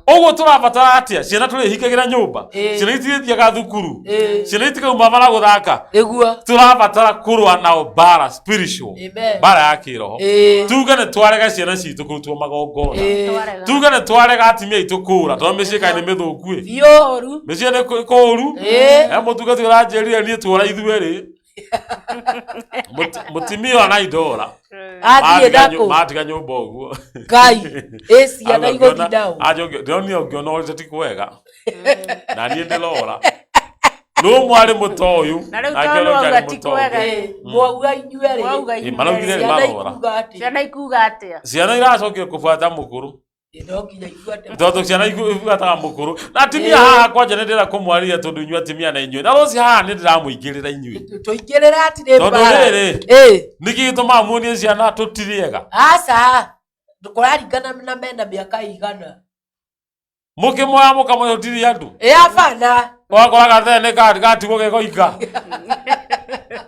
uguo turabatara atia ciana turi hikagira nyumba ciana itithiaga thukuru ciana itikauma bara guthaka turabatara kurwa nao bara spiritual bara ya kiroho tuga ne twarega ciana citu kurutwo magongona tuga ne twarega atimia itukura to micika ni mithuku yoru micene koru mutuga turajerire ni twora ithueri mutimio na idora athie dako matiga nyumba uguo Ngai ciana igoti ndao ndionio ngiona uri tikwega na ni ndilora no mwari mutoyu na kero ngari mutoyu mwauga inyuere marugire marora ciana ikuga atia ciana iracokire kufuata mukuru ndokinya ifuate tondu ciana ifuataga mukuru na timia haha kwanja ndira kumwarira tondu inyua timia na inyue na rosi haha ndiramuingirira inyue tuingirira ati ni tondu riri niki gituma muonie ciana tutiriega aca ndukuraringana na mena miaka igana mukimoya mukamutiri andu afana wakoraga thene gatigwo gegoika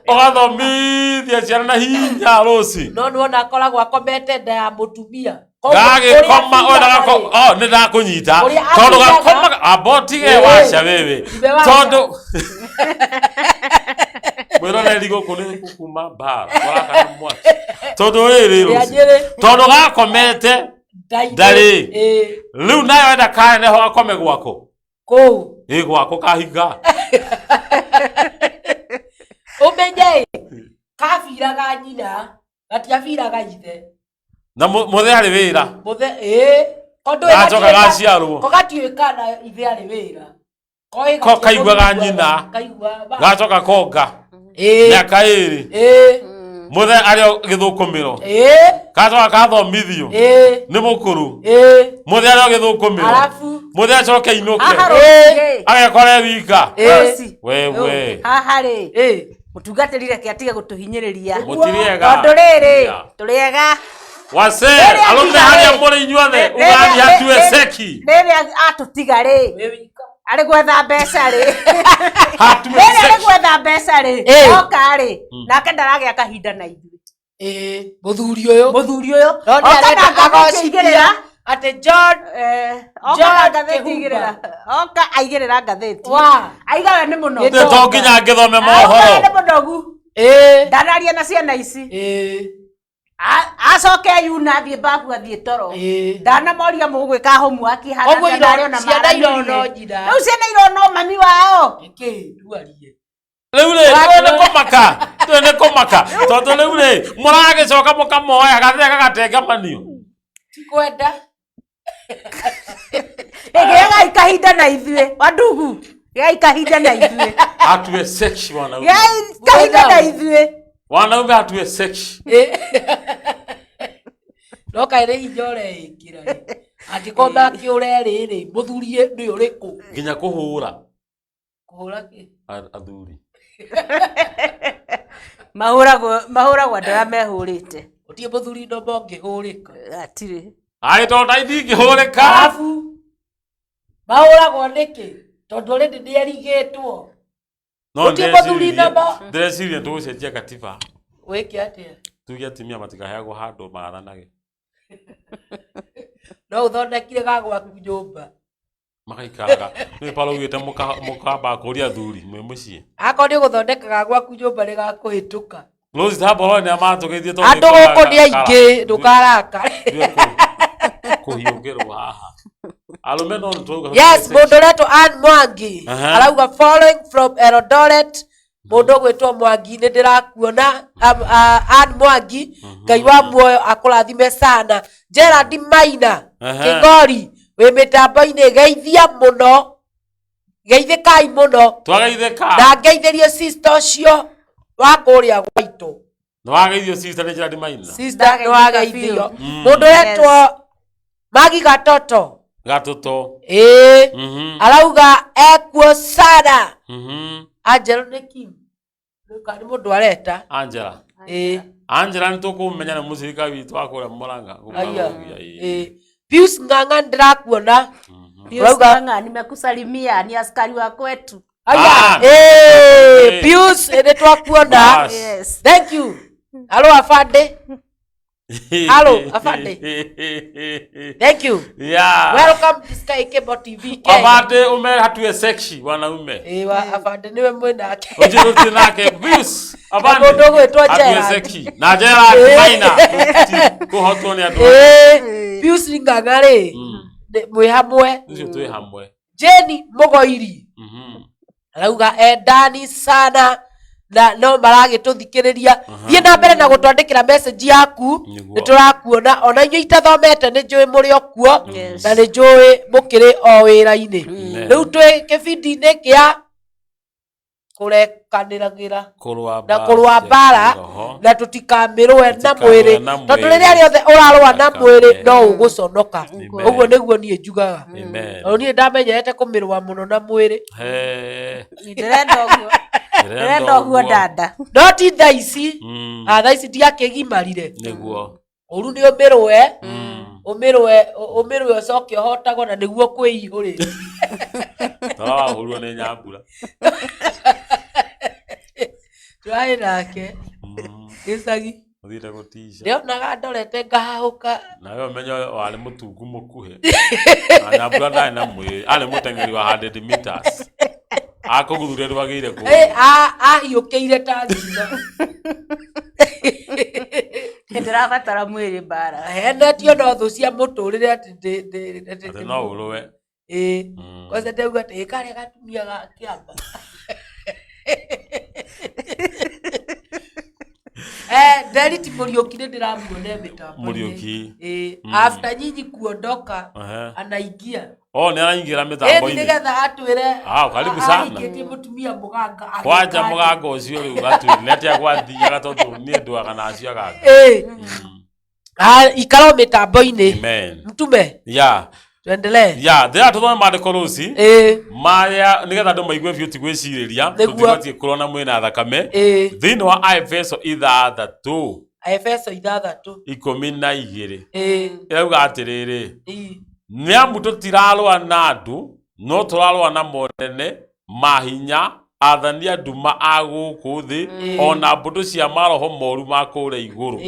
ugathomithia ciana na hinya rosi no nuona akoragwo akomete nda ya mutumia gagikoma onaga ni ndakunyita tondu gakoma abotige wacha wewe tondu mwirona ligo kune kukuma bara waraka mwaki tondu riri rosi tondu gakomete ndari riu nayo enda kae neho akome gwako ko gwako kahinga umenye kabiraga nyina gatiabiraga ithe na muthe ari wira muthe kondu gacoka gaciarwo ko gatuika na ithe ari wira ko kaiguaga nyina gacoka konga miaka iri muthe ari githukumiro gacoka gathomithio ni mukuru muthe ari githukumiro muthe acoke inuke agekore wika wewe haha ri mutungatirire ke atige gutuhinyiriria mutiriega tondu riri turiega wase alonde haria muri inyuothe ugathi hatue seki riri atutiga ri ari gwetha mbeca ri hatue seki seki ari gwetha mbeca ri oka ri nake ndaragia kahinda na ithuĩ muthuri uyu oka na ngathĩti igĩrĩra ate John oka ngathĩti igĩrĩra oka aigĩrĩra ngathĩti aiga we nĩ mũnogu to nginya ngĩthome mohoro nĩ mũnogu ndanaria na ciana ici acoke yuna athiĩ mbabu athiĩ toro ndanamoria mũgwĩka homework ciana irona mami wao riu ri nĩ kũmaka tondu riu ri mũragĩcoka mũkamoya gathĩa gagatengamanio tikwenda gĩgai kahinda na ithuĩ wandugu gĩgai kahinda na ithuĩ hatue seki wanaume gĩgai kahinda na ithuĩ wanaume hatue seki no kaire injore ikira ati komba kiure riri muthuri ni uriku nginya kuhura ki athuri mahuragwo ndara mehurite utie muthuri no mongihurika atiri ai to ndaithi ngihurika afu mahuragwo niki tondu already ni arigetwo no ndĩreciria tũgũcenjia katiba wĩke atĩa tuge atumia matikaheagwo handũ maathanage no ũthondekire ga gwaku nyũmba magaikaraga nĩ paraugĩte mũkamba kũria thuri mwĩ mũciĩ akorwo nĩ ũgũthondekaga gwaku nyũmba nĩ gakũhĩtũka Rose Taboro nĩ amatũgeithie tondũ andũ gũkũ nĩ aingĩ ndũkarakare kũhiũngĩrwo haha arũme no nĩtwauga yes mũndũ ũretwo Ann Mwangi arauga following from Eldoret mũndũ ũgwĩtwo Mwangi nĩ ndĩrakuona Ann Mwangi Ngai wa muoyo akũrathime sana Gerard Maina Kĩngori wĩ mĩtambo-inĩ geithia mũno geithĩkai mũno twageithĩka na ngeithĩrie sister ũcio wa kũrĩa gwitũ nĩ wageithio sister nĩ Gerard Maina sister nĩ wageithio mũndũ ũretwo Magi Gatoto arauga ekuo sana Angela nĩ Kim nĩ mũndũ areta Angela nĩ tũkũmenya nĩ mũcirika witũ wa kũrĩa Mũrang'a Pius Ng'ang'a ndĩrakuona Pius Ng'ang'a nimekusalimia ni askari wa kwetu Pius nĩ twakuona thank you hello afande hello afande thank you welcome to Sky Cable TV afande umehatue sexy wanaume afande niwe mwenake ujiruti nake Pius afande ndogo etwa Gerard na Gerard Maina kuhotwo ni andu Pius Ng'ang'a ri mwe hamwe twĩ hamwe Jenny Mugoiri arauga endani sana na no maragĩtũthikĩrĩria thiĩ na mbere na gũtwandĩkĩra message yaku nĩ tũrakuona ona inyuĩ itathomete nĩ njũĩ mũrĩ o kuo na nĩ njũĩ mũkĩrĩ o wĩra-inĩ rĩu twĩ kĩbindi-inĩ kĩa kũrekanĩragĩra na kũrũa mbara na tũtikamĩrũe na mwĩrĩ tondũ rĩrĩa rĩothe ũrarũa na mwĩrĩ no ũgũconoka ũguo nĩguo niĩ njugaga tondũ niĩ ndamenyerete kũmĩrũa mũno na mwĩrĩ ndĩrenda ũguo dada no ti thaa ici ndiakĩgimarire nĩguo ũru nĩ ũmĩrũe ũcoke ũhotagwo na nĩguo kwĩihũrĩtie tũrahũrwo nĩ Nyambura tũrarĩ nake gĩcagi ũthiĩte gũticia ndĩonaga ndorete ngahahũka nawe ũmenye warĩ mũtungu mũkuhĩ na Nyambura ndarĩ na mwĩrĩ arĩ mũteng'eri wa 100 meters akũguthuria ndwagĩire kũ ahiũkĩire ta ngina ndĩrabatara mwĩrĩ mbara henetio no thũ cia mũtũrĩre atĩ no ũrũe kosa ndauga atĩ karĩa gatumia gakĩamba Deriti Mũriũki nĩ ndĩramuone mĩtambo-inĩ after nyinyi kuondoka anaingia nĩ araingĩra mĩtambo-inĩ nĩgetha atwĩre karibu sana ahingĩtie mũtumia mũganga kwanja mũganga ũcio rĩu gatwĩre atĩa gwathiaga tondũ niĩ ndũaga na acio aganga ikaro mĩtambo-inĩ mtume tuendelee ndĩra tũthome maandĩko Rũci marĩa nĩgetha andũ maigue biũ ti gwĩcirĩria tũtibatiĩ kũrwo na mwĩrĩ na thakame thĩinĩ wa Efeso 6:12 ĩrauga atĩrĩrĩ nĩ amu tũtirarũa na andũ no tũrarũa na monene mahinya athani a nduma a gũkũ thĩ ona mbũtũ cia maroho moru ma kũrĩa igũrũ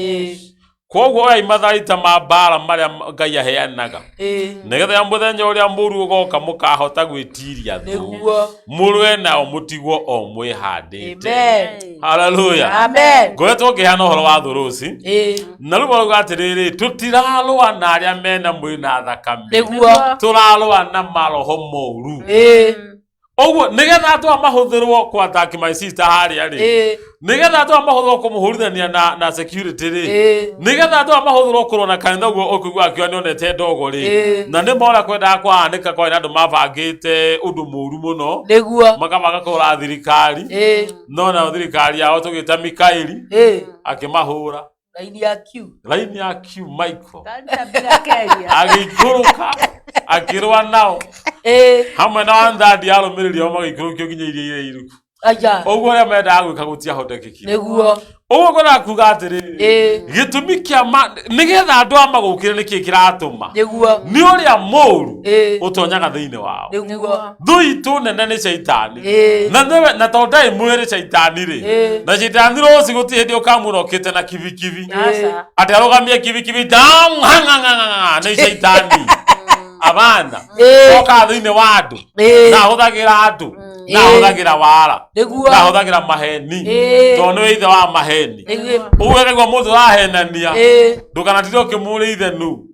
koguo oya imatharaita ma mbara marĩa Ngai aheanaga nĩgetha mũthenya ũrĩa mũru ũgoka mũkahota gwĩtiria thũ mũrũe nao mũtigwo o mwĩhandĩte haleluya ngoretwo ngĩheana ũhoro wa thũ Rũci na rĩu marauga atĩrĩrĩ tũtirarũa na arĩa mena mwĩrĩ na thakame tũrarũa na maroho moru Oguo nigetha atwa mahũthĩrwo kwa attack my sister harĩa rĩ nigetha atwa mahũthĩrwo kũmũhũrithania na security rĩ nigetha atwa mahũthĩrwo kũrwo na kanitha ũguo ũkũigua akĩoa nĩonete ndogo rĩ na nĩ mora kwendaga kwanĩka kwa andũ mabangĩte ũndũ mũru mũno nĩguo makamaga kũra thirikari no na thirikari yao tũgĩta Mikaeli akĩmahũra laini ya Q Michael agĩikũrũka akĩrũa nao hamwe na Andadi arũmĩrĩri ao magĩikũrũkio nginya iria iruku Aja. Oguo ya menda gwika gutia hotekeki. Neguo. Oguo kona kuga atiri. Gitumi kia nigetha andu amagukire niki kiratuma. Neguo. Ni uria moru utonyaga thiine wao. Neguo. Thui tu nene ni shaitani. Na tondai mwere shaitani ri. Na shaitani rosi guti hindi ukamura okite na kivikivi. Ati arogamia kivikivi dam ni shaitani. Abana. Oka thiine wa andu. Na huthagira andu. Na huthagira wara. Na huthagira maheni. Tondu ithe wa maheni. Uwe kagwa mundu rahenania. Ndukanatire ukimuri ithe nu.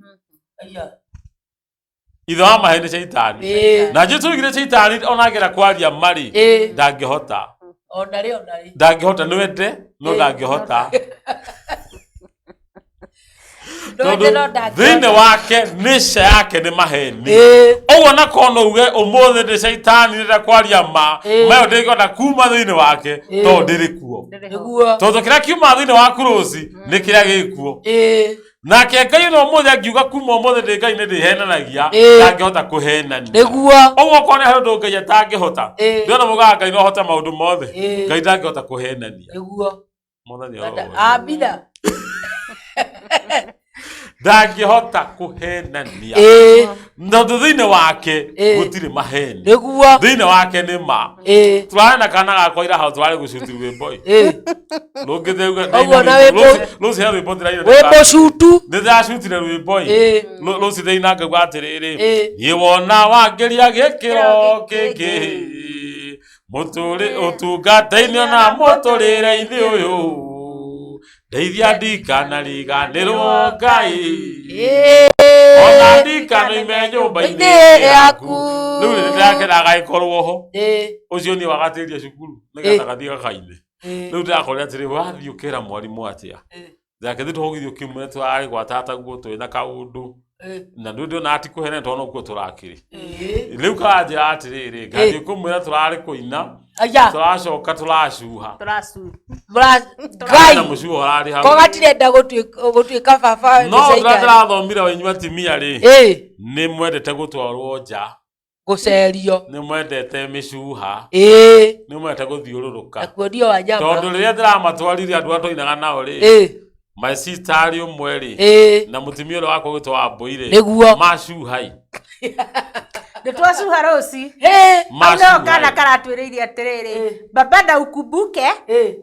Ithe wa maheni shaitani. Na Jesu igire shaitani onagira kwaria mari. Ndangihota. Onari. Ndangihota niwete no ndangihota. Thiine wake nisha yake ni maheni. Oguo na kono uge umuthi ni shaitani nda kwaria ma mayo ndikota kuma thiine wake to ndiri kuo. Tondu kiria kiuma thiine waku ruci ni kiria gikuo. Nake Ngai no umuthi angiuga kuma umuthi ndi Ngai ni ndihenanagia ndangihota kuhenania. Oguo kone hari undu Ngai atangihota ndiona mugaga Ngai no hota maundu mothe Ngai ndangihota kuhenania. Amina. Ndangihota kuhenania. Nondu thiine wake gutiri maheni. Thiine wake ni ma. Turana kana gakwa ira hau turari gucuti rwimbo. Rungitheuga ruci he rwimbo ndiraina. Wimbo cutu. Ndiracuitire rwimbo. Ruci thiina ngauga atiriri. Iwona wangeria gikiro kingi. Muturi utungata-ini ona muturire-ini uyu. Ndeithia ndikana riganirwo Ngai. Ona ndikana ime nyumba-ini yaku. Riu ndirakenaga ikorwo ho. Ucio ni wagatiria cukuru nigetha gathie gakaine. Riu ndirakorire atiri wathie ukira mwarimu atia. Thake thi tuhogithio kimwe twari gwa tata guo twina kaundu. Na ndu na ati kuhene tono kuo turakiri. Riu kanjira atiriri ngathie kumwira turari kuina. Turacoka turacuha. Ngai. Ko gatirenda gutuika baba. No ndirathomire wenyua timia ri. Ni mwendete gutwarwo nja. Gucerio. Ni mwendete micuha. Ni mwendete guthiururuka. Akuodio wa nyama. Tondu riria ndiramatwarire andu atoinaga nao ri. My sister ari umwe ri. Na mutimia ro wako gitwa Wambui macuhai. Nditwacuha ruci. Ano kana karatwiririe atiriri. Baba na ukumbuke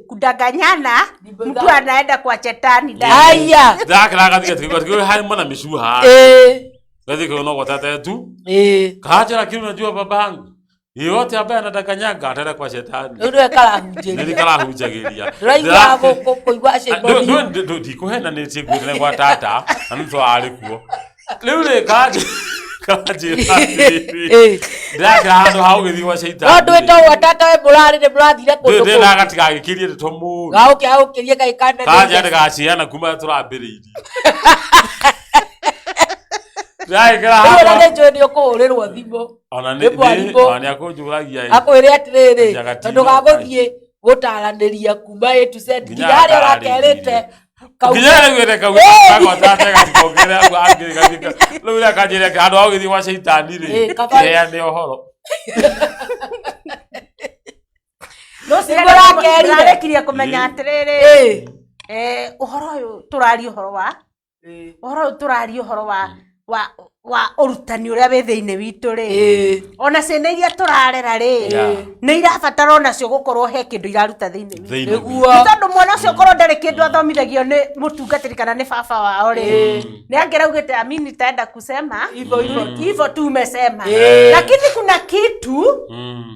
kudanganyana mtu anaenda kwa shetani. Haya. Ndakiraga thikatigo hai mbona micuha. Gathi kono gotata tu. Kajara kiru najua babangu. Yote ambaye anadanganyanga ataenda kwa shetani. Ndio kalahunjiria. Ndio kalahunjagiria. Raiwa go kuigwa shetani. Ndio ndikuhena ni tigwire kwa tata anto ari kuo. Riu ri kaje ndakira handu hau githi wa shetani. Ndu etwo tata we burari ni burathire kundu. Ndio ndagatigagikirie tomu. Gaukirie kai kanda. Kaje ndagaciana kuma turambiriirie. Ndakira handu. Ndio ndio ndio kuurirwo thimo. Ona ni akunjuragia. Akwire atiriri tondu gaguthie gutaraniria kuma A to Z ngari orakerite. Nginya gwire kau kwa tata gatikongera angiri gatika. Riu ria kanjire handu hau githi wa shetani ri. Ya ni ohoro. No sirarekirie kumenya atiriri. Uhoro uyu turari uhoro wa urutani uria we thiine witu ri. Ona ciana iria turarera ri ni irabatara onacio gukorwo he kindu iraruta thiine witu. Niguo tondu mwana ucio korwo ndari kindu athomithagio ni mutungatiri kana ni baba wao ri. Ni angeraugite amini taenda kusema hivyo tumesema. Lakini kuna kitu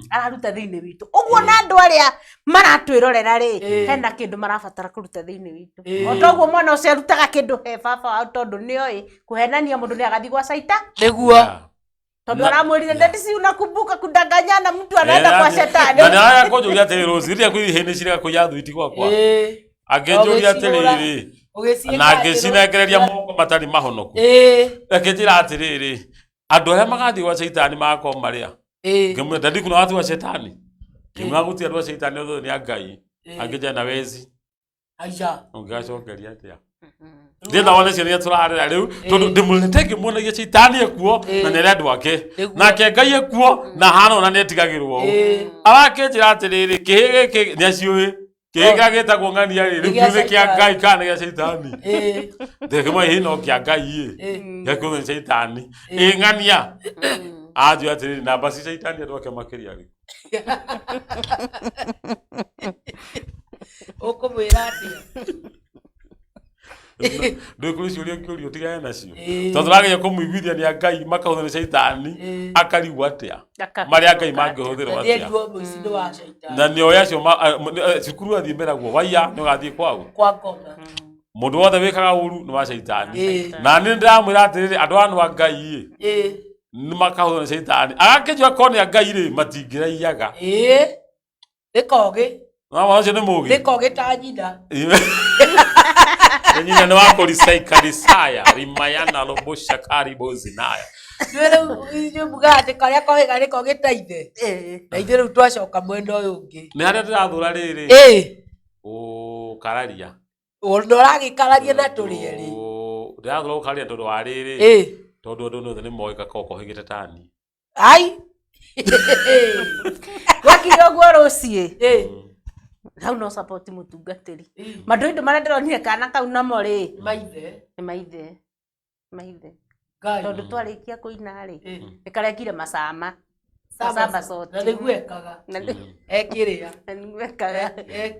araruta thiine witu. Uguo na andu aria maratwirorera ri hena kindu marabatara kuruta thiine witu. Otoguo mwana ucio arutaga kindu he baba wao tondu nioi kuhenania mundu ni agathi gwa saita. Niguo. Tondu aramwirire ndati si unakumbuka kudanganyana mtu anaenda kwa shetani. Na naya konjuria atiriri ziria kwi hene ciria kuya thwiti gwakwa. Agenjuria atiriri. Na ngicinekereria moko matari mahonoku. Akenjira atiriri. Andu aria magathi gwa shetani magako maria. Ngimwe ndandi kuna watu wa shetani. Ngimwe guti andu wa shetani othe ni Ngai. Angeja na wezi. Aisha. Ungacokeria atia. Ndenda wone ciana turarera riu tondu ndimulete ngimuonagia Shaitani ekuo na nere andu ake nake Ngai ekuo na hano na netigagirwo arakinjira atiriri kihi giki niaciui kihi gagitagwo ng'ania riri kiume kia Ngai kana gia Shaitani ndekimo hino kia Ngai gekuo ni Shaitani ng'ania ajo atiriri na basi Shaitani andu ake makiria ri ukumwira atia ndikuri ciuria kiurio tigane nacio tondu rageria kumuiguithia ni Ngai makahuthira Shaitani akarigwo atia maria Ngai mangihuthira atia na ni oya cio cukuru athie mberaguo waiya ni ugathie kwao kwa ngoma mundu wothe wikaga uru ni wa Shaitani na ni ndiramwira atiriri andu anu a Ngai ni makahuthira Shaitani agakinjua koni Ngai ri matingiraiyaga ikoge no wacio ni mugi ikoge ta nyina nyina ni wako risaikarisaya rimayana robosha karibozi naya Ndwere mugate karia kohega niko gitaithe na ithe riu twacoka mwenda uyu ungi ni haria ndirathura riri kararia ndoragikararia na turieri ndirathura gukararia tondu wa riri tondu andu othe ni moika koko higite tani ai wakire guo rucie hau no support mutungatiri mandu indo maria ndironire kana kau namo ri maithe ni maithe Ngai tondu twarikia kuina ri ikarekire macama samba sote na niguekaga ekiria na niguekaga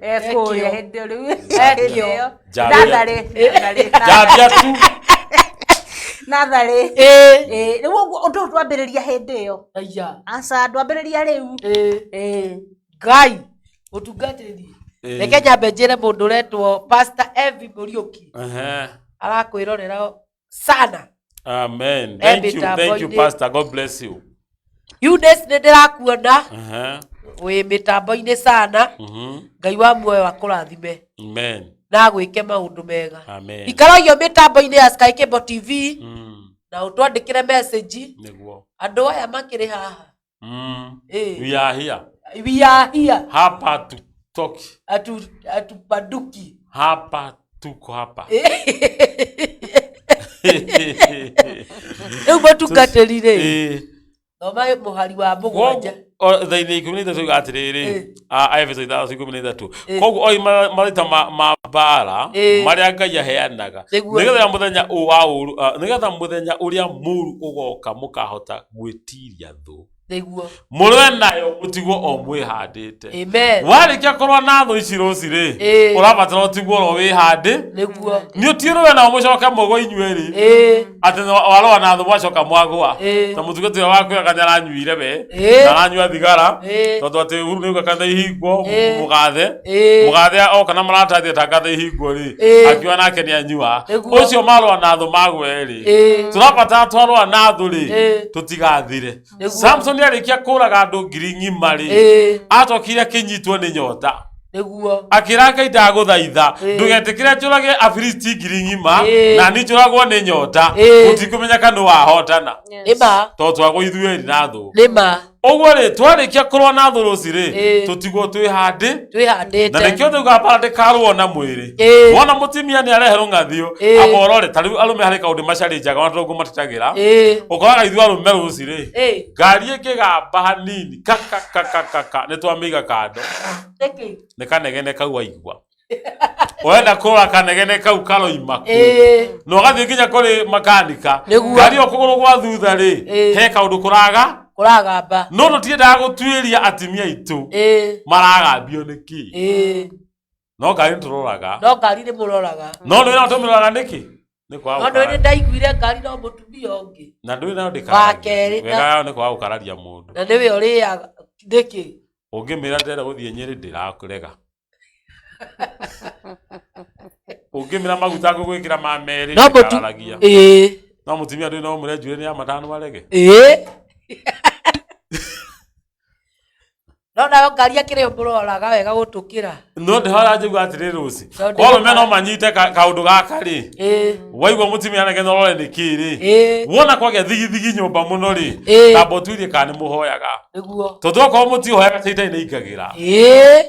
ekuria hindi riu ekio ndathari jambia tu nathari riu undu twambiriria hindi iyo aya asa twambiriria riu Ngai utungatiri reke nyambe njire mundu uretwo Pastor Evi Muriuki arakwirorera sana. Amen. Thank you Pastor. God bless you. Eunice ndirakuona wi mitambo-ini sana. Ngai wa muoyo akurathime. Amen. Na gwike maundu mega. Amen. Ikaragio mitambo-ini ya Sky Cable TV na utwandikire message niguo andu aya makiri haha. We are here. We are here. Hapa tutoki. Atupaduki. Hapa tuko hapa. Ndio tukaterire. Noma muhari wa mugwanja. Thaini 13 atiriri Efeso 3:13 koguo oi marita mabara maria Ngai aheanaga nigetha muthenya wa uru nigetha muthenya uria muru ugoka mukahota gwitiria thu niguo murwe nayo mutigwo o mwihandite amen warikia korwa na thu ici ruci ri urabatara utigwo ro wihande niguo ni utirwe na mucoka mugo inyueri ati warwa na thu mwacoka mwagwa ta mutugo tira wakwa kanyara nyuire we na ranyua thigara tondu ati uru ni ukakanda ihingwo mugathe o kana maratathia takatha ihingwo ri akiwa nake ni anyua ucio marwa na thu magwe ri turabata twarwa na thu ri tutigathire Samson arikia kuraga andu ngiri ng'ima ri atokire kinyitwo ni nyota niguo akira Ngai ndaguthaitha ndugetikire njurage Afilisti ngiri ng'ima na ni njuragwo ni nyota utikumenya kanu wahotana nima to twagwo ithueri na thu nima ogwo ri twarikia kurwa na thu ruci ri tutigwo twihandite na nikio thuga parade karwo na mwiri wona mutimia ni areherwo ngathio aborore tari arume hari kaundu macarinjaga wandu matitagira ukoraga ithu arume ruci ri ngari ikigamba hanini kaka ni twamiga kando ni kanegene kau waigua wenda kura kanegene kau karoima ku no gathie nginya kuri makanika ngari okuguru gwa thutha ri he kaundu kuragamba no tutiendaga gutwiria atimia itu maragambio niki no ngari turoraga no ngari ni muroraga no no tumiroraga niki ni kwa no ni ndaiguire ngari no mutumia ungi na ndui nayo ndikari wega ni kwa gukararia mundu na niwe uriaga niki ungimira ndera guthie Nyeri ndirakurega ungimira maguta ngwikira mameri ndikaragia no mutimia ndui no murenjure ni amatano warege no nayo ngari akire mburaga wega gutukira no ndihora njuga atiri ruci kwa me no manyite kaundu gaka ri waigwa mutimia nake no rore nikiri wona kwage thigi nyumba muno ri tabo tuirie kana muhoyaga niguo tondu ko muti hoyaga taita-ini ingagira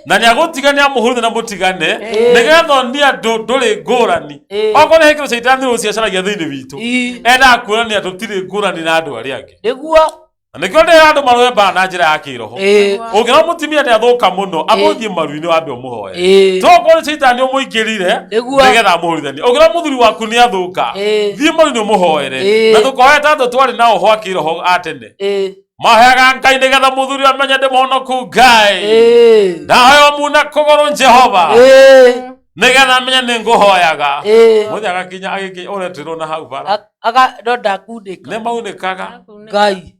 na ni agutigania amuhuruthe na mutigane nigetha ndia nduri ngurani oko ni hekiro caitani ruci acaragia thiini witu enda kuonania tutiri ngurani na andu aria angi niguo nikio ndi andu marwemba na njira ya kiroho ungira mutimia ni athuka muno amuthie maru-ini wambe umuhoye toko ni caitani umuingirire nigetha amuhurithanie ungira muthuri waku ni athuka thie maru-ini umuhoere na tukoheta andu twari na uho akiroho atene maheaga Ngai nigetha muthuri amenye ndi muhonoku Ngai nahoyo muna kuguru Jehova nigetha amenye ni nguhoyaga muthia agakinya agiki uretirwo na hau bara aga ndoda kundika ne maunikaga Ngai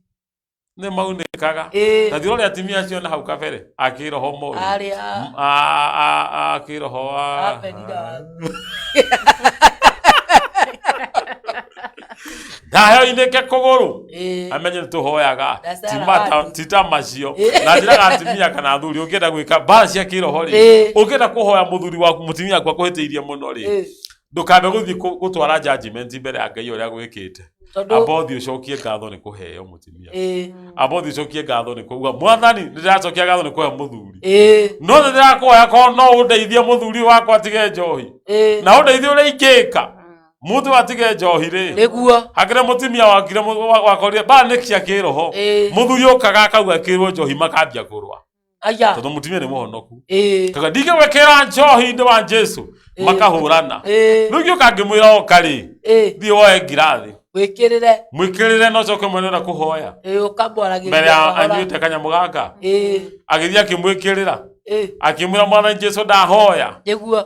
ne maunikaga na thiro ria timia cio na hau kabere akiroho moru akiroho dayo ineke kuguru amenye tuhoyaga tita macio na njira gatimia kana thuri ukenda gwika bara cia kiroho ri ukenda kuhoya muthuri waku mutimia kwa kuhiteirie muno ri ndukambe guthii gutwara judgment mbere ya Ngai uria gwikite abothi ucokie ngatho ni kuheo mutimia abothi ucokie ngatho ni kuuga mwathani ndiracokia ngatho ni kuhe muthuri no ndirakuhoya ko no undeithie muthuri wakwa atige njohi na undeithie uria ingika mutu atige njohi ri niguo hakire mutimia wakire wakorire ba nekia kiroho muthuri ukaga akauga kirwo njohi makambia kurwa aya tondu mutimia ni muhonoku kaga ndige wekera njohi ndi wa Jesu makahurana rugi ukangimwira okari thie woe ngirathi mwikirire no coke mwene na kuhoya ukamwaragiria mbere anyuite kanyamu gaka agithia kimwikirira akimwira mwana Jesu ndahoya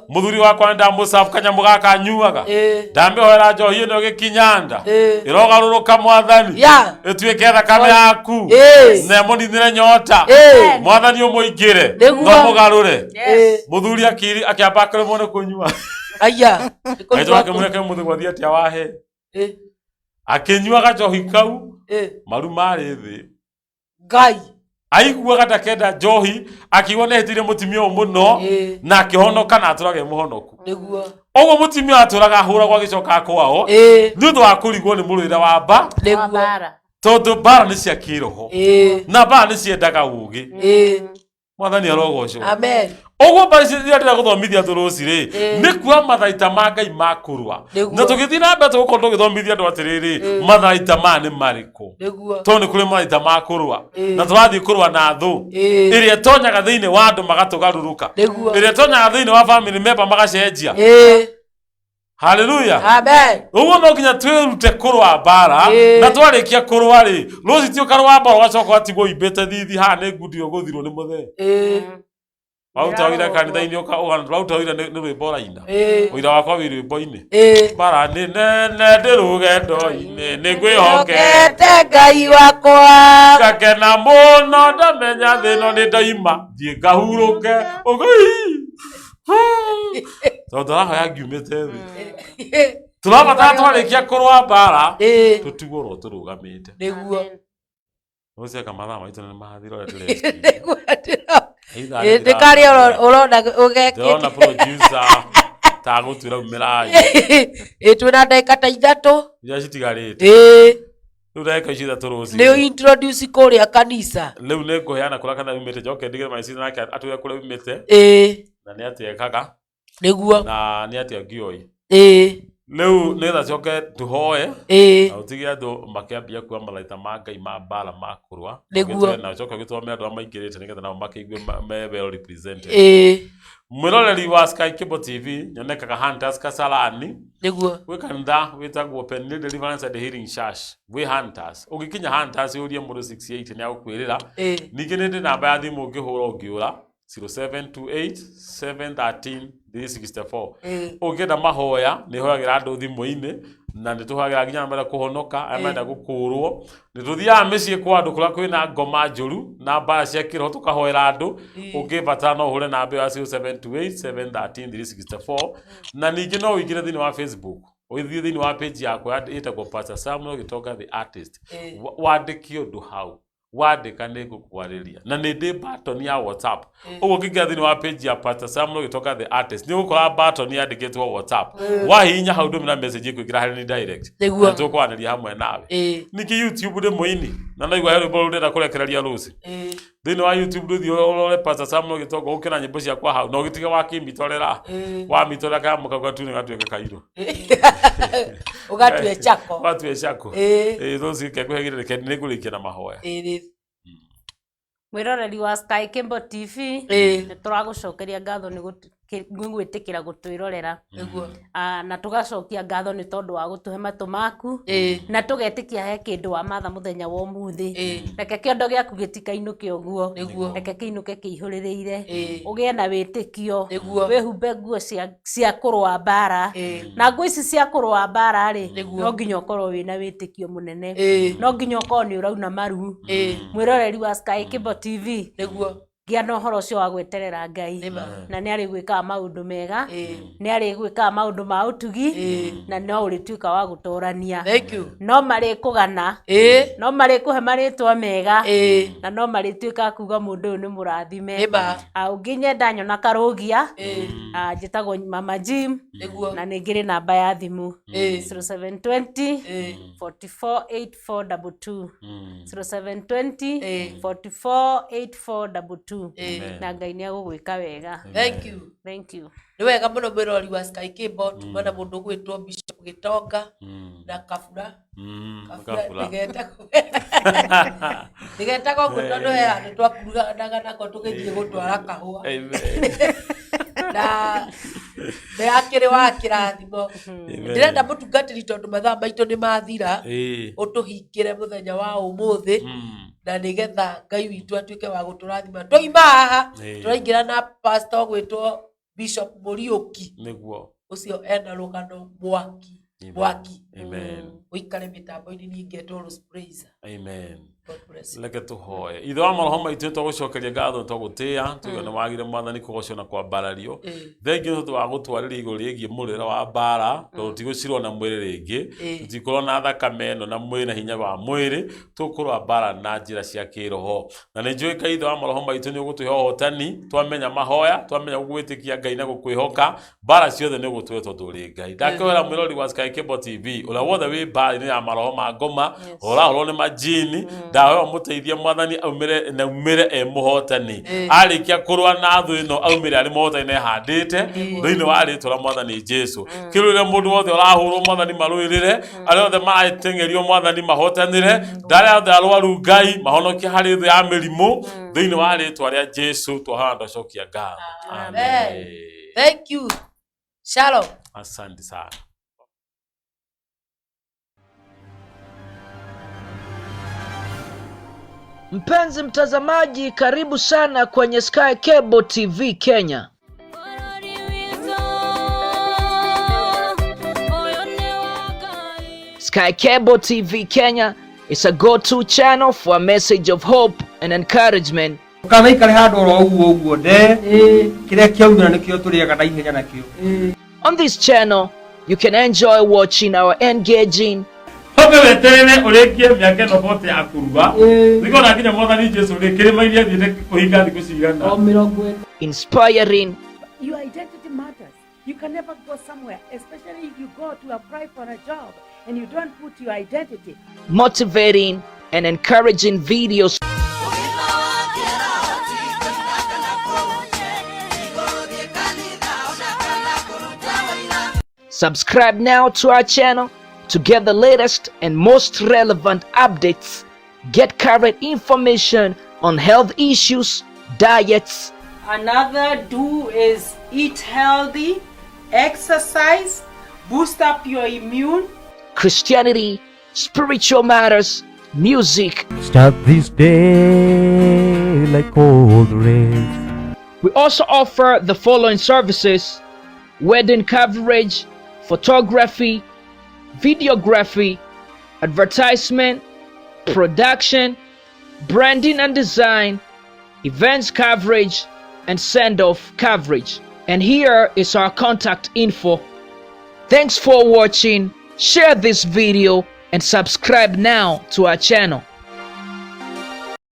muthuri wakwa ndamusafu kanyamu gaka anyuaga ndambihoera njohi ino gikinyanda irogaruruka mwathani ituike thakame yaku na munithire nyota mwathani umuingire no mugarure muthuri akiamba kure mone kunyua aya ejo akimweke muthuri wathia atia wahe akinyuaga njohi kau maru mari thi Ngai aiguaga ndakenda njohi akiuga nehetirie mutimia muno na akihonoka na aturage muhonoku niguo oguo mutimia aturaga ahuragwo agicoka kwao ni undu wa kurigwo ni muruira wa mba tondu mbara ni cia kiroho na mbara ni ciendaga ugi mwathani arogocwo amen oguo mbara iria ndira guthomithia turuci ri ni kuwa mathaita ma Ngai makurwa na tugithii na mbere tugukorwo tugithomithia andu atiriri mathaita ma ni mariku to ni kuri mathaita ma kurwa na turathii kurwa na thu iria tonyaga thiini wa andu magatugaruruka iria tonyaga thiini wa family member magacenjia haleluya amen uguo no nginya twirute kurwa mbara na twarikia kurwa ri ruci ti ukarwa mbara ugacoka atigwo imbite thithi ha ni ngundi uguthirwo ni muthe Wautawira kanitha-ini wautawira ni rwimbo raina wira wakwa wi rwimbo-ini mbara ni nene ndi rugendo-ini ni ngwihokete Ngai wakwa ngakena muno ndamenya thino ni ndaima thie ngahuruke tondu turahoya ngiumite thi turabatara twarikia kurwa mbara tutigwo turugamite niguo uciaka mathaa maitu ni mathira uria tureciria ndikari urona ndona producer tagutwira umirai twina ndagika ta ithatu iria citigarite riu ndagika ici ithatu ruci ni introduce kuria kanisa riu ni nguheana kuria kana umite njoke ndigire maicini nake atwire kuria umite na ni atia ekaga niguo na ni atia ngioi riu nitha coke tuhoe na utige andu makiambia kuwa mathaita ma Ngai ma mbara ma kurwa na coke githome andu amaingirite nigetha nao makeigue me well represented mwiroreri wa Sky Cable TV nyonekaga Hunters Kasarani niguo wi kanitha witagwo Open Deliverance and Healing Church wi Hunters ugikinya Hunters urie mundu 68 ni agukwirira ningi ni ndi namba ya thimu ngihura ungiura 0728-713-364 ukenda mahoya ni hoyagira andu thimu-ini na ni tuhoyagira nginya mbere kuhonoka amenda gukurwo ni tuthiaga micii kwa andu kuria kwina ngoma njuru na mbara cia kiroho tukahoera andu ungibatara no uhure namba ya 0728-713-364 na ningi no wigire thini wa Facebook withie thini wa page yakwa itagwo Pastor Samuel Gitonga the artist wandike undu hau wandika nĩ ngũkwarĩria na nĩ ndĩ button ya WhatsApp ũguo kĩngĩa thĩinĩ wa page ya Pastor Sam no gĩtoka the artist nĩ ũgũkora button yandĩkĩtwo WhatsApp wahihinya hau ndũmĩra message ĩkũingĩra harĩ ni direct na tũkwaranĩria hamwe nawe nĩkĩ YouTube ndĩ mũini na ndaigua rwĩmbo rũu ndĩrenda kũrekereria rũciũ thĩinĩ wa YouTube ndũthiĩ ũrore Pastor Sam no gĩtoka ũkĩra nyĩmbo ciakwa hau no gĩtige wakĩmitorera wamitore kamuka gatuĩke gatuĩke kairũ ũgatue chako those kekũhegĩrĩrĩke nĩ ngũrĩkia na mahoya mwĩroreri wa Sky Cable TV nĩ tũragũcokeria ngatho nĩ gwĩtĩkĩra gũtwĩrorera na tũgacokia ngatho nĩ tondũ wa gũtũhe matũ maku na tũgetĩkia he kĩndũ wa matha mũthenya wa ũmũthĩ reke kĩondo gĩaku gĩtikainũke ũguo reke kĩinũke kĩihũrĩrĩire ũgĩe na wĩtĩkio wĩhumbe nguo cia kũrũa mbara na nguo ici cia kũrũa mbara rĩ no nginya ũkorwo wĩna wĩtĩkio mũnene no nginya ũkorwo nĩ ũrauna maru mwĩroreri wa Sky Cable TV gĩa na ũhoro ũcio wa gweterera Ngai na nĩ arĩ gwĩkaga maũndũ mega nĩ arĩ gwĩkaga maũndũ ma ũtugi na no ũrĩtuĩka wa gũtorania no marĩ kũgana no marĩ kũhe marĩtwa mega na no marĩtuĩka kuga mũndũ ũyũ nĩ mũrathime ũngĩ nyenda nyona karũgia njĩtagwo Mama Jim na nĩ ngĩrĩ namba ya thimũ 0720 448422 0720 448422 na Ngai nĩ agũgwĩka wega. Thank you. Nĩ wega mũno mwĩroreri wa Sky Cable tuma na mũndũ gwĩtwo Bishop Gĩtonga na Kabura nĩgetagwo gũtondũ he handũ twakuruganaga nako tũgĩthiĩ gũtwara kahũa na nĩ akĩrĩ wa kĩrathimo ndĩrenda mũtungatĩri tondũ mathaa maitũ nĩ mathira ũtũhingĩre mũthenya wa ũmũthĩ na nĩgetha Ngai witũ atuĩke wa gũtũrathima tũima haha tũraingĩra na pastor gwĩtwo Bishop Mũriũki nĩguo ũcio ena rũgano mwaki ũikare mĩtambo-inĩ nĩngetwo Rose Praise leke tũhoe ithe wa maroho maitũ tũgũcokeria ngatho tũgũtĩa tuge nĩ wagire mwathani kũgocio na kwambarario thengiũ tondũ wa gũtwarĩra igũrũ rĩgiĩ mũrĩre wa mbara tondũ tigũcirwo na mwĩrĩ rĩngĩ tũtikorwo na thakame ĩno na mwĩrĩ na hinya wa mwĩrĩ tũkũrũa mbara na njĩra cia kĩroho na nĩ njũĩ ithe wa maroho maitũ nĩ ũgũtũhe ũhotani twamenya mahoya twamenya gwĩtĩkia Ngai na gũkwĩhoka mbara ciothe nĩ ũgũtũhe tondũ ũrĩ Ngai ndakĩwĩra mwĩroreri wa Sky Cable TV ũrĩa wothe wĩ mbara-inĩ ya maroho ma ngoma ũrahũrwo nĩ majini ndahoya mũteithie mwathani aumĩre mũhotani arĩkia kũrũa na thũ ĩno aumĩre arĩ mũhotani ehandĩte thĩinĩ wa rĩtwa rĩa mwathani Jesũ kĩrũire mũndũ wothe ũrahũrwo mwathani marũĩrĩre arĩa othe marateng'erio mwathani mahotanĩre ndarĩa othe arũaru Ngai mahonokie harĩ thũ ya mĩrimũ thĩinĩ wa rĩtwa rĩa Jesũ twahana twacokia ngatho amen. Thank you. Shalom. Asante sana. Mpenzi mtazamaji, karibu sana kwenye Sky Cable TV Kenya. Sky Cable TV Kenya is a go-to channel for a message of hope and encouragement. On this channel, you can enjoy watching our engaging, inspiring, your identity matters. You can never go somewhere, especially if you go to apply for a job and you don't put your identity. Motivating and encouraging videos. Subscribe now to our channel to get the latest and most relevant updates. Get current information on health issues, diets. Another do is eat healthy, exercise, boost up your immune. Christianity, spiritual matters, music. Start this day like cold rain. We also offer the following services: wedding coverage, photography, videography, advertisement, production, branding and design, events coverage, and send-off coverage. And here is our contact info. Thanks for watching. Share this video and subscribe now to our channel.